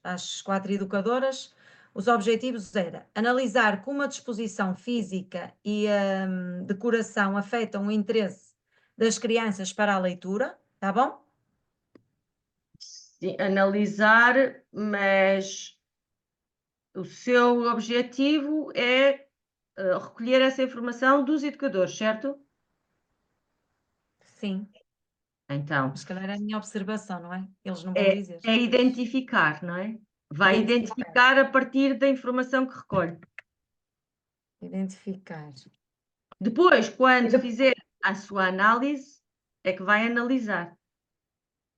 H: às 4 educadoras, os objetivos era analisar como a disposição física e a decoração afetam o interesse das crianças para a leitura, tá bom?
A: Sim, analisar, mas o seu objetivo é recolher essa informação dos educadores, certo?
H: Sim,
A: Então,
H: mas se calhar é a minha observação, não é? Eles não vão dizer.
A: é identificar, não é? Vai identificar a partir da informação que recolhe.
H: Identificar.
A: Depois, quando fizer a sua análise, é que vai analisar,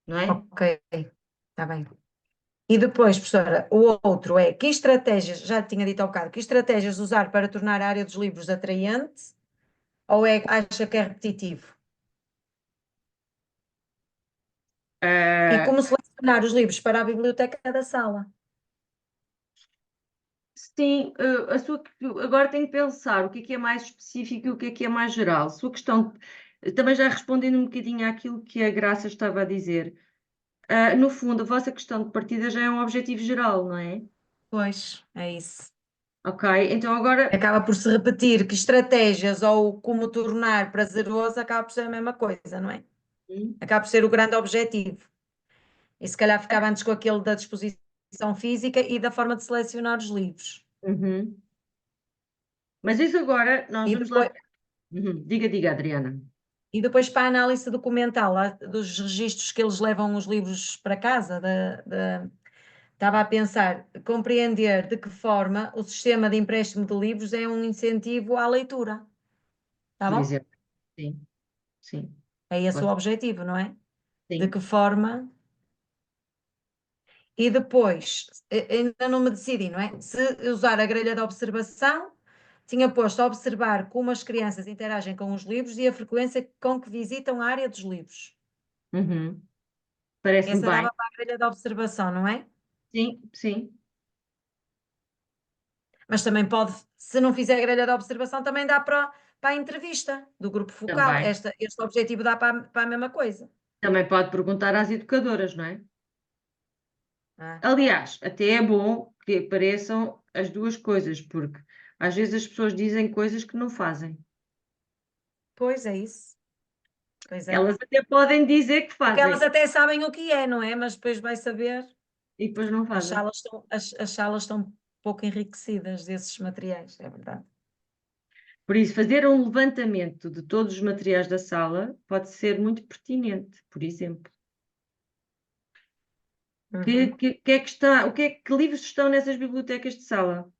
A: não é?
H: Ok, está bem. E depois, professora, o outro é que estratégias, já tinha dito há bocado, que estratégias usar para tornar a área dos livros atraente ou acha que é repetitivo? E como selecionar os livros para a biblioteca da sala?
A: Sim, agora tenho que pensar o que é mais específico e o que é mais geral. Sua questão, também já respondendo um bocadinho àquilo que a Graça estava a dizer. No fundo, a vossa questão de partida já é um objetivo geral, não é?
H: Pois, é isso.
A: Ok, então agora.
H: Acaba por se repetir que estratégias ou como tornar prazeroso acaba por ser a mesma coisa, não é? Acaba por ser o grande objetivo. E se calhar ficava antes com aquele da disposição física e da forma de selecionar os livros.
A: Uhum. Mas isso agora, nós
H: E
A: vamos
H: depois,
A: lá. Diga, Adriana.
H: e depois para a análise documental dos registros que eles levam os livros para casa, estava a pensar, compreender de que forma o sistema de empréstimo de livros é um incentivo à leitura. Tá
A: Por
H: bom?
A: exemplo, sim.
H: É esse o objetivo, não é?
A: Sim.
H: De que forma? E depois, ainda não me decidi, não é? Se usar a grelha de observação, tinha posto a observar como as crianças interagem com os livros e a frequência com que visitam a área dos livros.
A: Parece-me
H: Essa
A: bem.
H: dava para a grelha de observação, não é?
A: Sim.
H: Mas também pode, se não fizer grelha de observação, também dá para a entrevista do grupo focal.
A: Também.
H: Este objetivo dá para a mesma coisa.
A: Também pode perguntar às educadoras, não é?
H: Ah,
A: Aliás, até é bom que apareçam as duas coisas, porque às vezes as pessoas dizem coisas que não fazem.
H: pois é isso. Pois é.
A: Elas até podem dizer que
H: Porque
A: fazem
H: elas até sabem o que é, não é? Mas depois vai saber.
A: e depois não
H: As
A: fazem.
H: salas estão pouco enriquecidas desses materiais, é verdade.
A: Por isso, fazer um levantamento de todos os materiais da sala pode ser muito pertinente, por exemplo.
H: Uhum.
A: Que é que está, que livros estão nessas bibliotecas de sala?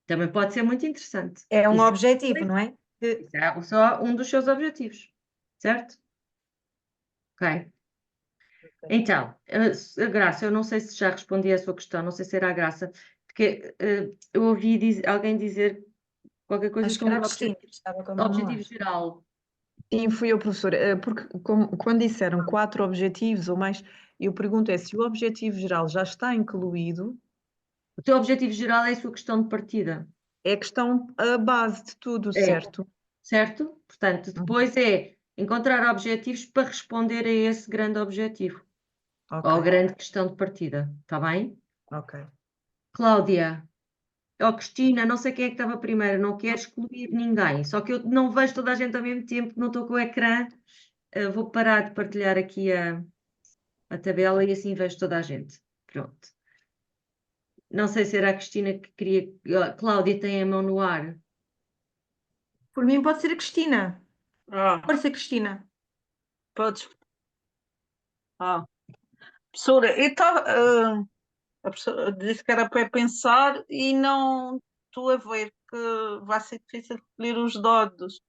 A: Também pode ser muito interessante.
H: É um
A: Isso-
H: objetivo, não é?
A: isso é só um dos seus objetivos, certo? Ok. Então, a Graça, eu não sei se já respondi à sua questão, não sei se era a Graça, porque eu ouvi alguém dizer qualquer coisa
H: Acho que era a
A: sobre
H: Cristina, estava com a mão no
A: objetivo
H: ar.
A: geral.
L: Sim, fui eu, professora, porque quando disseram 4 objetivos ou mais, eu pergunto se o objetivo geral já está incluído,
A: O teu objetivo geral é a sua questão de partida,
L: é a questão, a base de tudo,
A: É.
L: certo?
A: certo? Portanto, depois é encontrar objetivos para responder a esse grande objetivo, ou a
L: Ok,
A: grande questão de partida, está bem?
L: ok.
A: Cláudia, ou Cristina, não sei quem é que estava primeiro, não quero excluir ninguém, só que eu não vejo toda a gente ao mesmo tempo, não estou com o ecrã, vou parar de partilhar aqui a tabela e assim vejo toda a gente. Pronto. Não sei se era a Cristina que queria. Cláudia tem a mão no ar.
B: Por mim pode ser a Cristina.
C: Ah,
B: Força, Cristina.
C: podes. Ah. Professora, a professora disse que era para pensar e não estou a ver que vai ser difícil recolher os dados.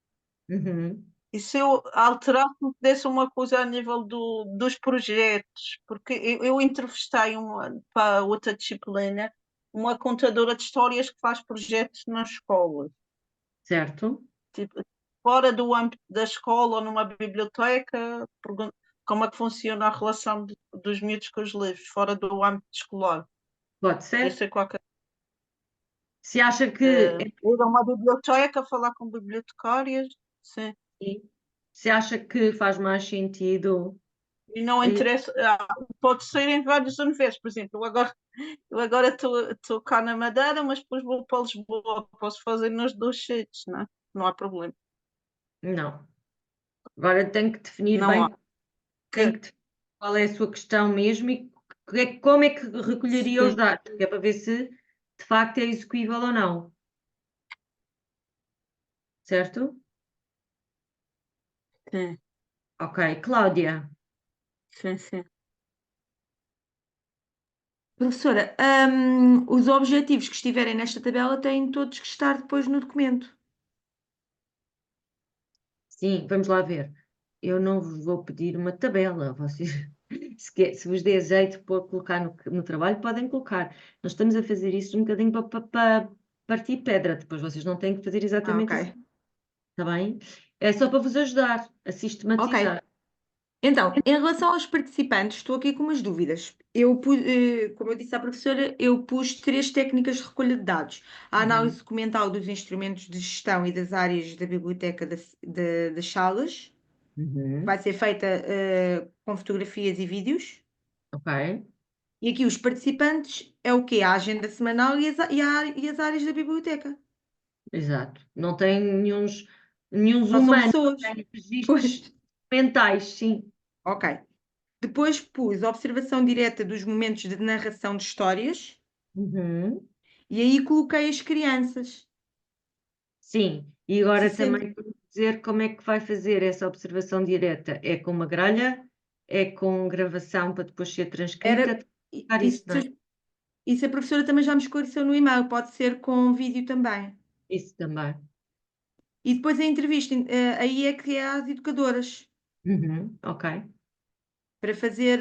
A: Uhum.
C: E se eu alterasse, me desse uma coisa a nível dos projetos, porque eu entrevistei para outra disciplina uma contadora de histórias que faz projetos nas escolas.
A: Certo?
C: Tipo, fora do âmbito da escola ou numa biblioteca, como é que funciona a relação dos miúdos com os livros, fora do âmbito escolar.
A: Pode
C: Podia
A: ser.
C: ser qualquer.
A: Se acha que.
C: Ir a uma biblioteca, falar com bibliotecárias, sim.
A: Se acha que faz mais sentido.
C: E não interessa, pode ser em vários universos, por exemplo, eu agora estou cá na Madeira, mas depois vou para Lisboa, posso fazer nos dois sítios, não é? Não há problema.
A: Não. Agora tem que definir
C: Não
A: bem.
C: há.
A: Tem que definir qual é a sua questão mesmo e como é que recolheria os
C: Sim.
A: dados, que é para ver se de facto é execuível ou não. Certo?
C: Sim,
A: Ok. Cláudia.
C: sim.
B: Professora, os objetivos que estiverem nesta tabela têm todos que estar depois no documento.
A: Sim, vamos lá ver. Eu não vos vou pedir uma tabela. Vocês, se vos der jeito para colocar no trabalho, podem colocar. Nós estamos a fazer isso um bocadinho para partir pedra. Depois vocês não têm que fazer exatamente
B: ok.
A: assim. Está bem? É só para vos ajudar a sistematizar.
B: Ok. Então, em relação aos participantes, estou aqui com umas dúvidas. Como eu disse à professora, eu pus 3 técnicas de recolha de dados. A análise documental dos instrumentos de gestão e das áreas da biblioteca das salas,
A: Uhum.
B: vai ser feita com fotografias e vídeos.
A: Ok.
B: E aqui os participantes é o quê? A agenda semanal e as áreas da biblioteca.
A: Exato. Não tem nenhuns
B: Não são
A: humanos,
B: pessoas.
A: tem registros
B: Pois.
A: mentais, sim.
B: Ok. Depois pus observação direta dos momentos de narração de histórias.
A: Uhum.
B: E aí coloquei as crianças.
A: Sim, e agora
B: 60.
A: também vou dizer como é que vai fazer essa observação direta. É com uma grelha, é com gravação para depois ser transcrita.
B: Era,
A: Isso, não é?
B: isso a professora também já me esclareceu no e-mail, pode ser com vídeo também.
A: Isso também.
B: E depois a entrevista, aí é que é às educadoras,
A: Uhum. Ok.
B: para fazer,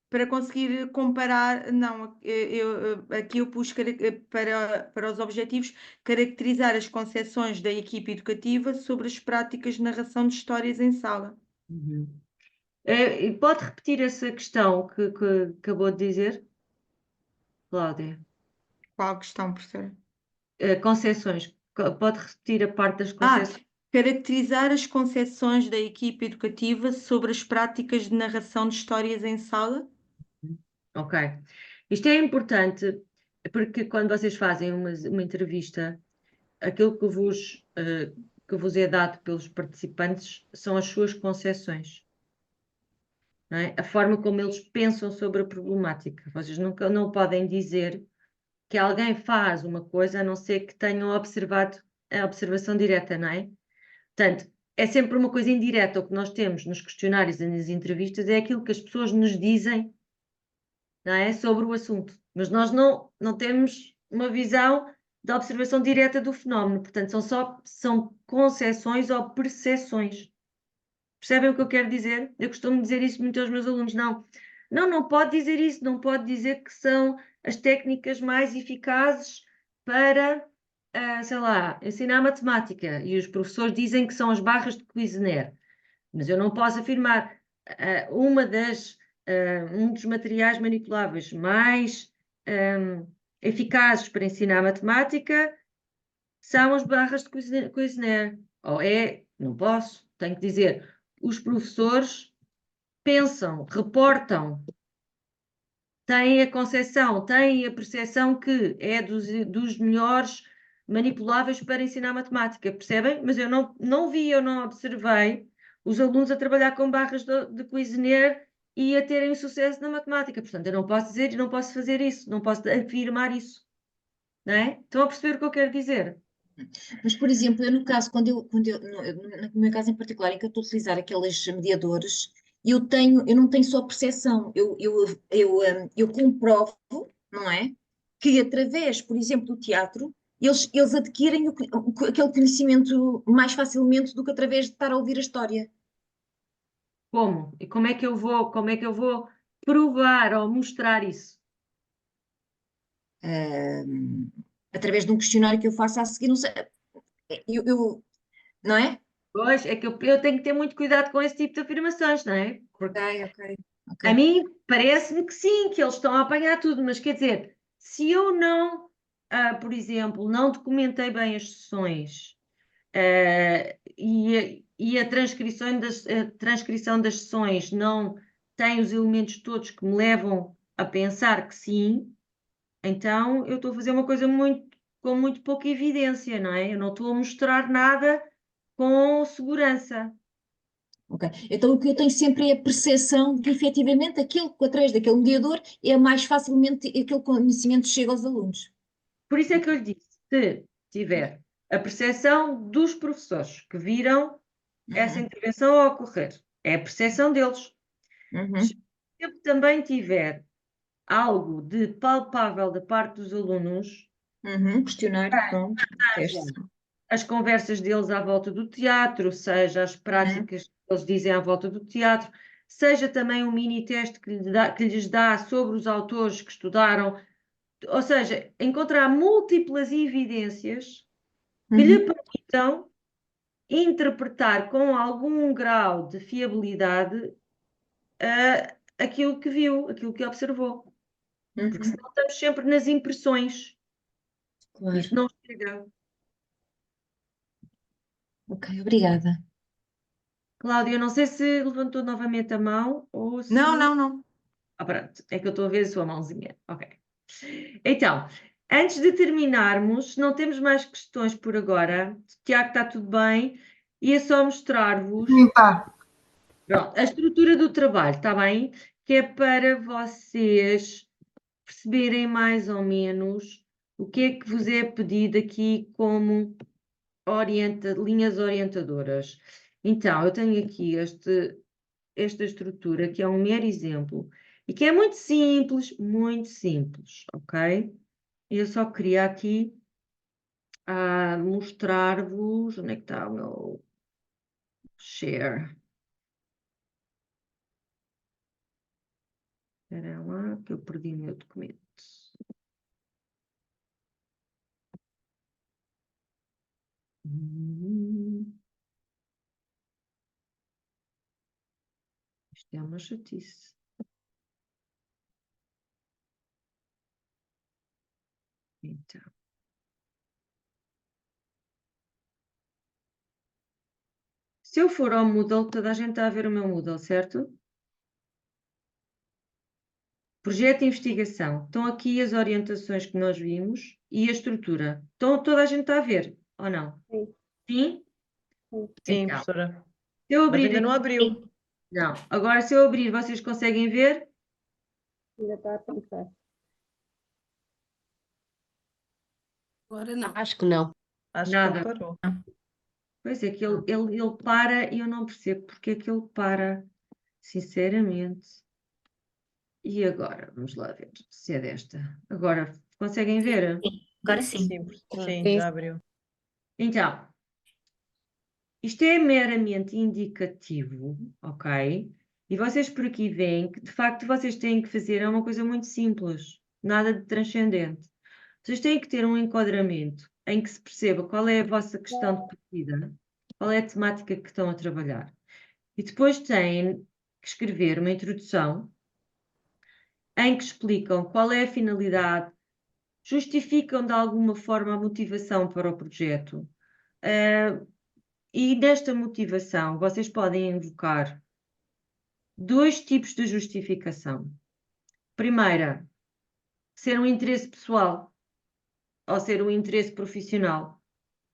B: para conseguir comparar, não, aqui eu pus para os objetivos, caracterizar as concepções da equipe educativa sobre as práticas de narração de histórias em sala.
A: Uhum. E pode repetir essa questão que acabou de dizer? Cláudia.
B: Qual questão, professora?
A: Concessões. Pode repetir a parte das
B: Ah,
A: concessões?
B: caracterizar as concepções da equipe educativa sobre as práticas de narração de histórias em sala.
A: Ok. Isto é importante porque quando vocês fazem uma entrevista, aquilo que vos é dado pelos participantes são as suas concepções, não é? A forma como eles pensam sobre a problemática. Vocês nunca não podem dizer que alguém faz uma coisa a não ser que tenham observado a observação direta, não é? Portanto, é sempre uma coisa indireta. O que nós temos nos questionários e nas entrevistas é aquilo que as pessoas nos dizem, não é? Sobre o assunto. Mas nós não temos uma visão da observação direta do fenómeno. Portanto, são concepções ou percepções. Percebem o que eu quero dizer? Eu costumo dizer isso muito aos meus alunos. Não pode dizer isso. Não pode dizer que são as técnicas mais eficazes para, sei lá, ensinar matemática. E os professores dizem que são as barras de Cuisenaire. Mas eu não posso afirmar. Um dos materiais manipuláveis mais eficazes para ensinar matemática são as barras de Cuisenaire. Não posso, tenho que dizer, os professores pensam, reportam, têm a concepção, têm a percepção que é dos melhores manipuláveis para ensinar matemática, percebem? Mas eu não vi, eu não observei os alunos a trabalhar com barras de Cuisenaire e a terem sucesso na matemática. Portanto, eu não posso dizer e não posso fazer isso, não posso afirmar isso. Não é? Estão a perceber o que eu quero dizer?
K: Mas, por exemplo, eu no caso, no meu caso em particular, em que eu estou a utilizar aqueles mediadores, eu não tenho só percepção, eu comprovo, não é? Que através, por exemplo, do teatro, eles adquirem aquele conhecimento mais facilmente do que através de estar a ouvir a história.
A: Como? E como é que eu vou provar ou mostrar isso?
K: Através de um questionário que eu faço a seguir, não sei, não é?
A: Pois, é que eu tenho que ter muito cuidado com esse tipo de afirmações, não é? Porque
K: Ok.
A: a mim parece-me que sim, que eles estão a apanhar tudo, mas quer dizer, se eu não, por exemplo, não documentei bem as sessões, e a transcrição das sessões não tem os elementos todos que me levam a pensar que sim, então eu estou a fazer uma coisa com muito pouca evidência, não é? Eu não estou a mostrar nada com segurança.
K: Ok. Então o que eu tenho sempre é a percepção de que efetivamente aquilo que através daquele mediador é mais facilmente aquele conhecimento chega aos alunos.
A: Por isso é que eu lhe disse, se tiver a percepção dos professores que viram essa intervenção a ocorrer, é a percepção deles. Se eu também tiver algo de palpável da parte dos alunos,
K: Questionário, pronto, teste.
A: as conversas deles à volta do teatro, seja as práticas que eles dizem à volta do teatro, seja também um mini teste que lhes dá sobre os autores que estudaram, ou seja, encontrar múltiplas evidências que lhe permitam interpretar com algum grau de fiabilidade aquilo que viu, aquilo que observou. Porque senão estamos sempre nas impressões.
K: Claro.
A: Isto não chega.
K: Ok, obrigada.
A: Cláudia, eu não sei se levantou novamente a mão ou se...
B: Não.
A: Pronto, é que eu estou a ver a sua mãozinha. Ok. Então, antes de terminarmos, se não temos mais questões por agora, Tiago, está tudo bem, ia só mostrar-vos a estrutura do trabalho, está bem? Que é para vocês perceberem mais ou menos o que é que vos é pedido aqui como linhas orientadoras. Então, eu tenho aqui esta estrutura, que é um mero exemplo, e que é muito simples, ok? Eu só queria aqui mostrar-vos, onde é que está o meu share? Espera lá, que eu perdi o meu documento. Isto é uma chatice. Então. Se eu for ao Moodle, toda a gente está a ver o meu Moodle, certo? Projeto de investigação. Estão aqui as orientações que nós vimos e a estrutura. Então, toda a gente está a ver, ou não?
J: Sim.
A: Sim?
L: Sim,
A: Então,
L: professora.
A: se eu
L: Mas
A: abrir
L: ainda não
A: aqui-
L: abriu.
A: Não. Agora, se eu abrir, vocês conseguem ver?
J: Ainda está a pensar.
D: Agora não.
I: Acho que não.
L: Acho
A: Nada.
L: que ele parou.
A: Pois é, que ele para e eu não percebo porque é que ele para, sinceramente. E agora, vamos lá ver se é desta. Agora, conseguem ver?
E: Agora sim.
L: Sim, sim, já abriu.
A: Então, isto é meramente indicativo, ok? E vocês por aqui veem que, de facto, vocês têm que fazer é uma coisa muito simples, nada de transcendente. Vocês têm que ter um enquadramento em que se perceba qual é a vossa questão de partida, qual é a temática que estão a trabalhar. E depois têm que escrever uma introdução em que explicam qual é a finalidade, justificam de alguma forma a motivação para o projeto. E nesta motivação, vocês podem invocar dois tipos de justificação. Primeira, ser um interesse pessoal ou ser um interesse profissional,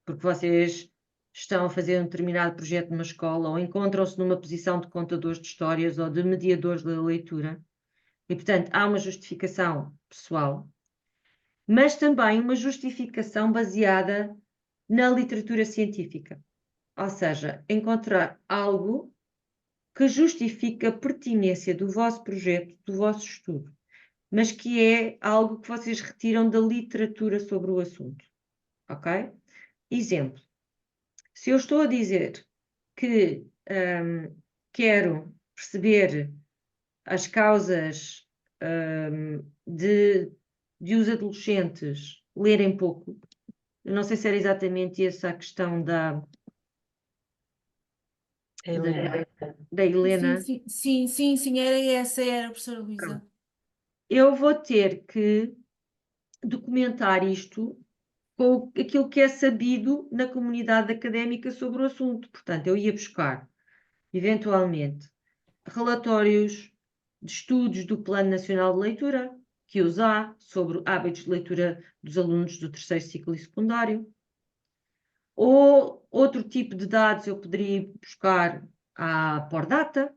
A: porque vocês estão a fazer um determinado projeto numa escola ou encontram-se numa posição de contadores de histórias ou de mediadores da leitura. E, portanto, há uma justificação pessoal, mas também uma justificação baseada na literatura científica. Ou seja, encontrar algo que justifica a pertinência do vosso projeto, do vosso estudo, mas que é algo que vocês retiram da literatura sobre o assunto. Ok? Exemplo. Se eu estou a dizer que quero perceber as causas de os adolescentes lerem pouco, eu não sei se era exatamente essa a questão da Helena.
D: Sim, era essa, era, professora Luísa.
A: Eu vou ter que documentar isto com aquilo que é sabido na comunidade académica sobre o assunto. Portanto, eu ia buscar, eventualmente, relatórios de estudos do Plano Nacional de Leitura, que os há, sobre hábitos de leitura dos alunos do terceiro ciclo e secundário. Ou outro tipo de dados eu poderia buscar à Pordata,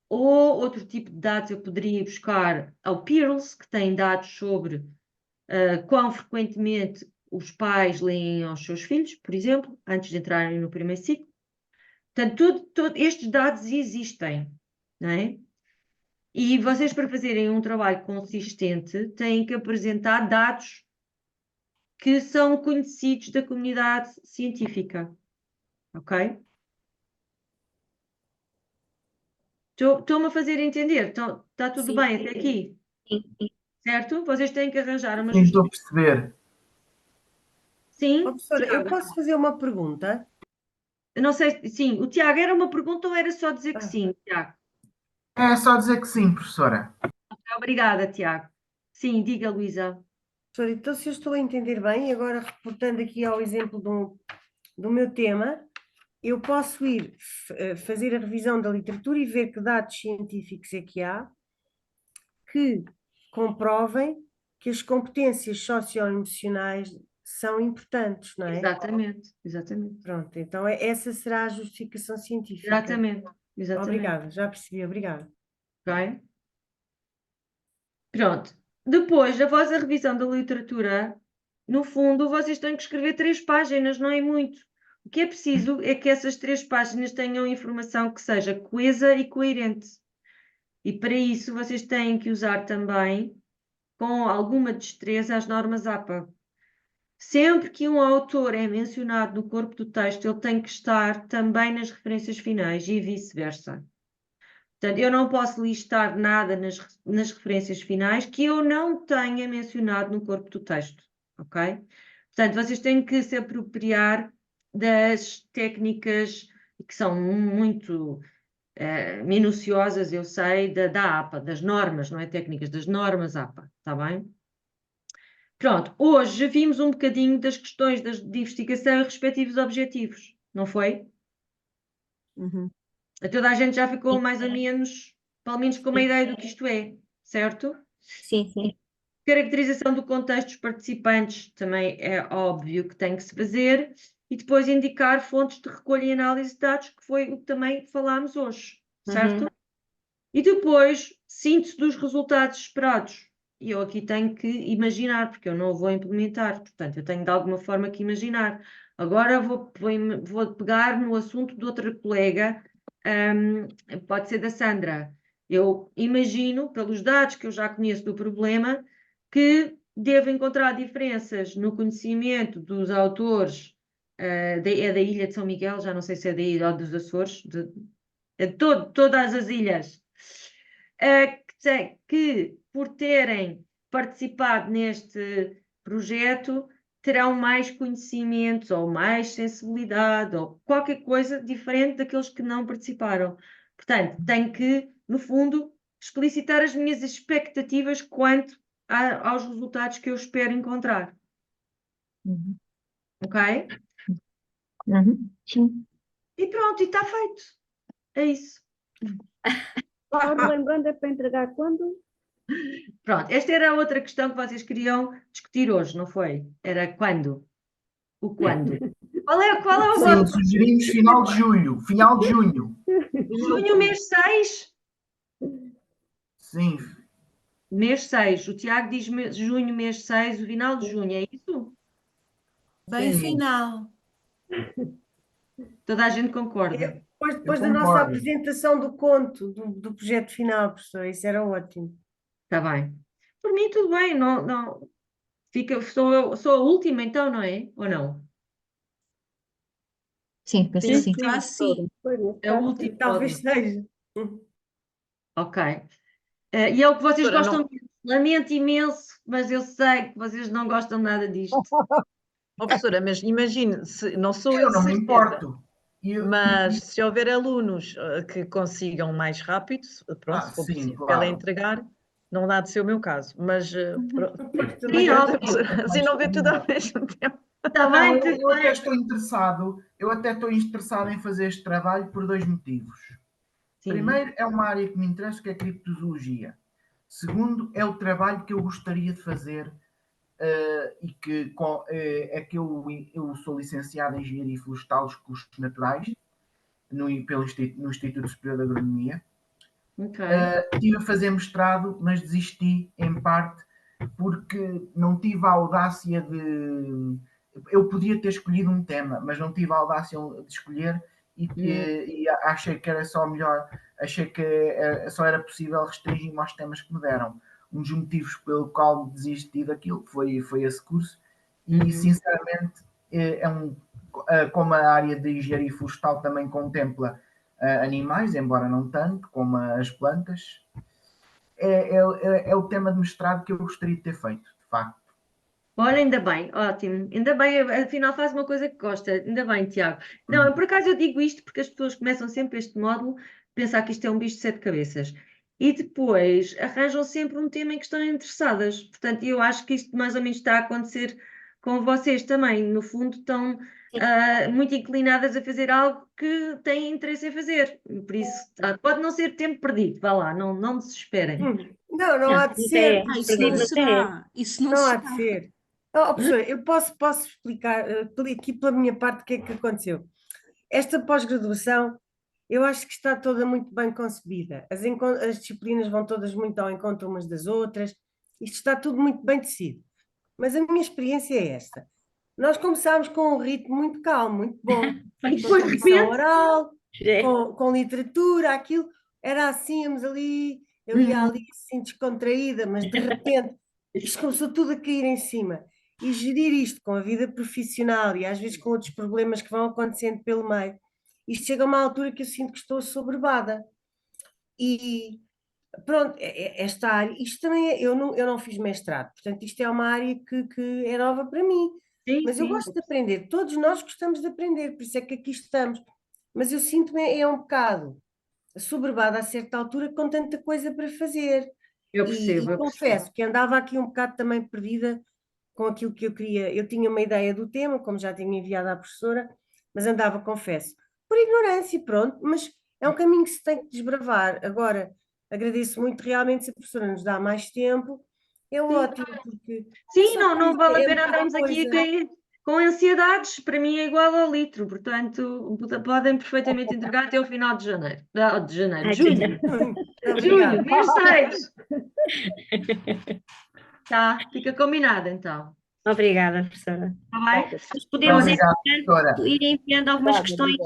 A: ou outro tipo de dados eu poderia buscar ao Pearls, que tem dados sobre quão frequentemente os pais leem aos seus filhos, por exemplo, antes de entrarem no primeiro ciclo. Portanto, estes dados existem, não é? E vocês, para fazerem um trabalho consistente, têm que apresentar dados que são conhecidos da comunidade científica. Ok? Estou-me a fazer entender? Está tudo
E: Sim.
A: bem até aqui?
E: Sim.
A: Certo? Vocês têm que arranjar uma
F: Sim, estou a
A: justificação.
F: perceber.
A: Sim?
G: Professora, eu
A: Tiago?
G: posso fazer uma pergunta?
A: Eu não sei, sim, o Tiago era uma pergunta ou era só dizer que
G: Ah.
A: sim, Tiago?
F: É só dizer que sim, professora.
A: Obrigada, Tiago. Sim, diga, Luísa.
G: Professora, então se eu estou a entender bem, agora reportando aqui ao exemplo do meu tema, eu posso ir fazer a revisão da literatura e ver que dados científicos é que há que comprovem que as competências socioemocionais são importantes, não é?
A: Exatamente.
G: Pronto, então essa será a justificação científica.
A: Exatamente.
G: Obrigada, já percebi, obrigada.
A: Ok? Pronto. Depois, após a revisão da literatura, no fundo, vocês têm que escrever 3 páginas, não é muito. O que é preciso é que essas 3 páginas tenham informação que seja coesa e coerente. E para isso, vocês têm que usar também, com alguma destreza, as normas APA. Sempre que um autor é mencionado no corpo do texto, ele tem que estar também nas referências finais e vice-versa. Portanto, eu não posso listar nada nas referências finais que eu não tenha mencionado no corpo do texto, ok? Portanto, vocês têm que se apropriar das técnicas que são muito minuciosas, eu sei, da APA, das normas, não é técnicas, das normas APA, está bem? Pronto, hoje vimos um bocadinho das questões de investigação e respectivos objetivos, não foi?
L: Uhum.
A: Toda a gente já ficou
E: Sim.
A: mais ou menos, pelo menos com uma ideia do que isto é, certo?
E: Sim, sim.
A: Caracterização do contexto dos participantes também é óbvio que tem que se fazer, e depois indicar fontes de recolha e análise de dados, que foi o que também falámos hoje, certo? E depois, síntese dos resultados esperados. E eu aqui tenho que imaginar, porque eu não vou implementar, portanto, eu tenho de alguma forma que imaginar. Agora vou pegar no assunto de outra colega, pode ser da Sandra. Eu imagino, pelos dados que eu já conheço do problema, que devo encontrar diferenças no conhecimento dos autores, é da ilha de São Miguel, já não sei se é da ilha ou dos Açores, de todas as ilhas, que por terem participado neste projeto terão mais conhecimentos ou mais sensibilidade ou qualquer coisa diferente daqueles que não participaram. Portanto, tenho que, no fundo, explicitar as minhas expectativas quanto aos resultados que eu espero encontrar.
K: Uhum.
A: Ok?
K: Sim.
A: E pronto, e está feito. É isso.
J: Só relembrando, é para entregar quando?
A: Pronto, esta era a outra questão que vocês queriam discutir hoje, não foi? Era quando? O quando? Qual é o
F: Sim,
A: voto?
F: sugerimos final de julho. Final de junho.
A: Junho, mês 6?
F: Sim.
A: Mês 6. O Tiago diz junho, mês 6, o final de junho, é isso?
D: Bem
F: Sim.
D: final.
A: Toda a gente concorda.
G: Depois da
F: Eu
G: nossa
F: concordo.
G: apresentação do conto, do projeto final, professora, isso era ótimo.
A: Está bem. Por mim, tudo bem. Não. Sou a última, então, não é? Ou não?
K: Sim, penso que sim.
D: Ah, sim.
J: Pois, nesse
A: É o
J: caso,
A: último.
G: Talvez seja.
A: Ok. E é o que vocês
L: Doutora,
A: gostam menos. Lamento imenso, mas eu sei que vocês não gostam nada disto.
L: Oh, professora, mas imagine, não sou eu
F: Eu
L: de
F: não me
L: certeza,
F: importo.
L: mas se houver alunos que consigam mais rápido, pronto, se for
F: sim,
L: possível
F: claro.
L: entregar, não dá de ser o meu caso, mas pronto,
A: Sim, óbvio.
L: assim não vê tudo ao mesmo tempo.
A: Está
F: Não,
A: bem,
F: eu até estou interessado em fazer este trabalho por dois motivos.
A: Sim.
F: Primeiro, é uma área que me interessa, que é a criptozoologia. Segundo, é o trabalho que eu gostaria de fazer e que é que eu sou licenciado em Engenharia Florestal dos Recursos Naturais no Instituto Superior de Agronomia.
A: Ok.
F: Estive a fazer mestrado, mas desisti em parte porque não tive a audácia de... Eu podia ter escolhido um tema, mas não tive a audácia de escolher e achei que era só melhor, achei que só era possível restringir-me aos temas que me deram. Um dos motivos pelo qual desisti daquilo foi esse curso e, sinceramente, como a área de engenharia florestal também contempla animais, embora não tanto, como as plantas, é o tema de mestrado que eu gostaria de ter feito, de facto.
A: Olha, ainda bem, ótimo. Ainda bem, afinal faz uma coisa que gosta. Ainda bem, Tiago. Não, por acaso eu digo isto porque as pessoas começam sempre este módulo a pensar que isto é um bicho de 7 cabeças. E depois arranjam sempre um tema em que estão interessadas. Portanto, eu acho que isto mais ou menos está a acontecer com vocês também. No fundo, estão muito inclinadas a fazer algo que têm interesse em fazer. Por isso, pode não ser tempo perdido. Vá lá, não desesperem.
G: Não há de ser.
J: Isso não será. Isso não
G: Não há
J: será.
G: de ser. Professora, eu posso explicar aqui pela minha parte o que é que aconteceu. Esta pós-graduação, eu acho que está toda muito bem concebida. As disciplinas vão todas muito ao encontro umas das outras. Isto está tudo muito bem tecido. Mas a minha experiência é esta. Nós começámos com um ritmo muito calmo, muito bom.
A: E depois, de repente,
G: oral, com literatura, aquilo. Era assim, íamos ali, eu ia ali assim descontraída, mas de repente isto começou tudo a cair em cima. E gerir isto com a vida profissional e às vezes com outros problemas que vão acontecendo pelo meio, isto chega a uma altura que eu sinto que estou assoberbada. E pronto, esta área, isto também eu não fiz mestrado, portanto isto é uma área que é nova para mim.
A: Sim,
G: mas eu
A: sim.
G: gosto de aprender, todos nós gostamos de aprender, por isso é que aqui estamos. Mas eu sinto-me um bocado assoberbada a certa altura com tanta coisa para fazer.
A: Eu percebo,
G: E confesso que andava aqui um bocado também perdida com aquilo que eu queria. Eu tinha uma ideia do tema, como já tinha enviado à professora, mas andava, confesso, por ignorância, pronto, mas é um caminho que se tem que desbravar. Agora, agradeço muito realmente se a professora nos dá mais tempo, é ótimo, porque
A: Sim,
G: só
A: não vale a
G: é
A: pena
G: muita
A: andarmos aqui a
G: coisa.
A: cair com ansiedades, para mim é igual ao litro, portanto, podem perfeitamente entregar até o final de janeiro. De janeiro, de junho.
G: Obrigada.
A: Junho, mês 6. Tá, fica combinado então.
E: Obrigada, professora.
A: Está bem?
E: Mas podemos,
F: Obrigado,
E: entretanto,
F: professora.
E: ir enviando algumas questões.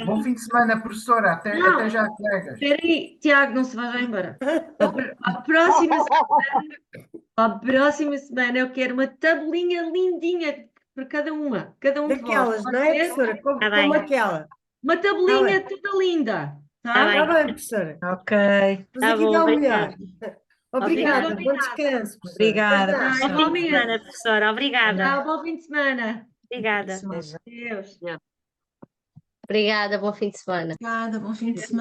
F: Bom fim de semana, professora. Até já, colegas.
A: Espera aí, Tiago, não se vá já embora. A próxima semana eu quero uma tabelinha lindinha para cada uma. Cada um de vós.
G: Daquelas,
A: Pode
G: não é,
A: ser?
G: professora? Como,
E: Tá bem.
G: como aquela.
A: Uma
G: Tá
A: tabelinha
G: bem.
A: toda linda.
E: Tá
A: Tá?
E: bem.
G: Está bem, professora.
L: Ok.
G: Mas
E: Tá
G: aqui
E: bom,
G: dá o melhor.
E: obrigada.
G: Obrigada,
A: Obrigada.
G: bom descanso, professora.
L: Obrigada,
G: Pois não.
A: Bom
L: professora.
E: Bom fim de semana, professora. Obrigada.
A: Tchau, bom fim de semana.
E: Obrigada.
A: Deus.
I: Obrigada, bom fim de semana.
D: Obrigada, bom fim de semana.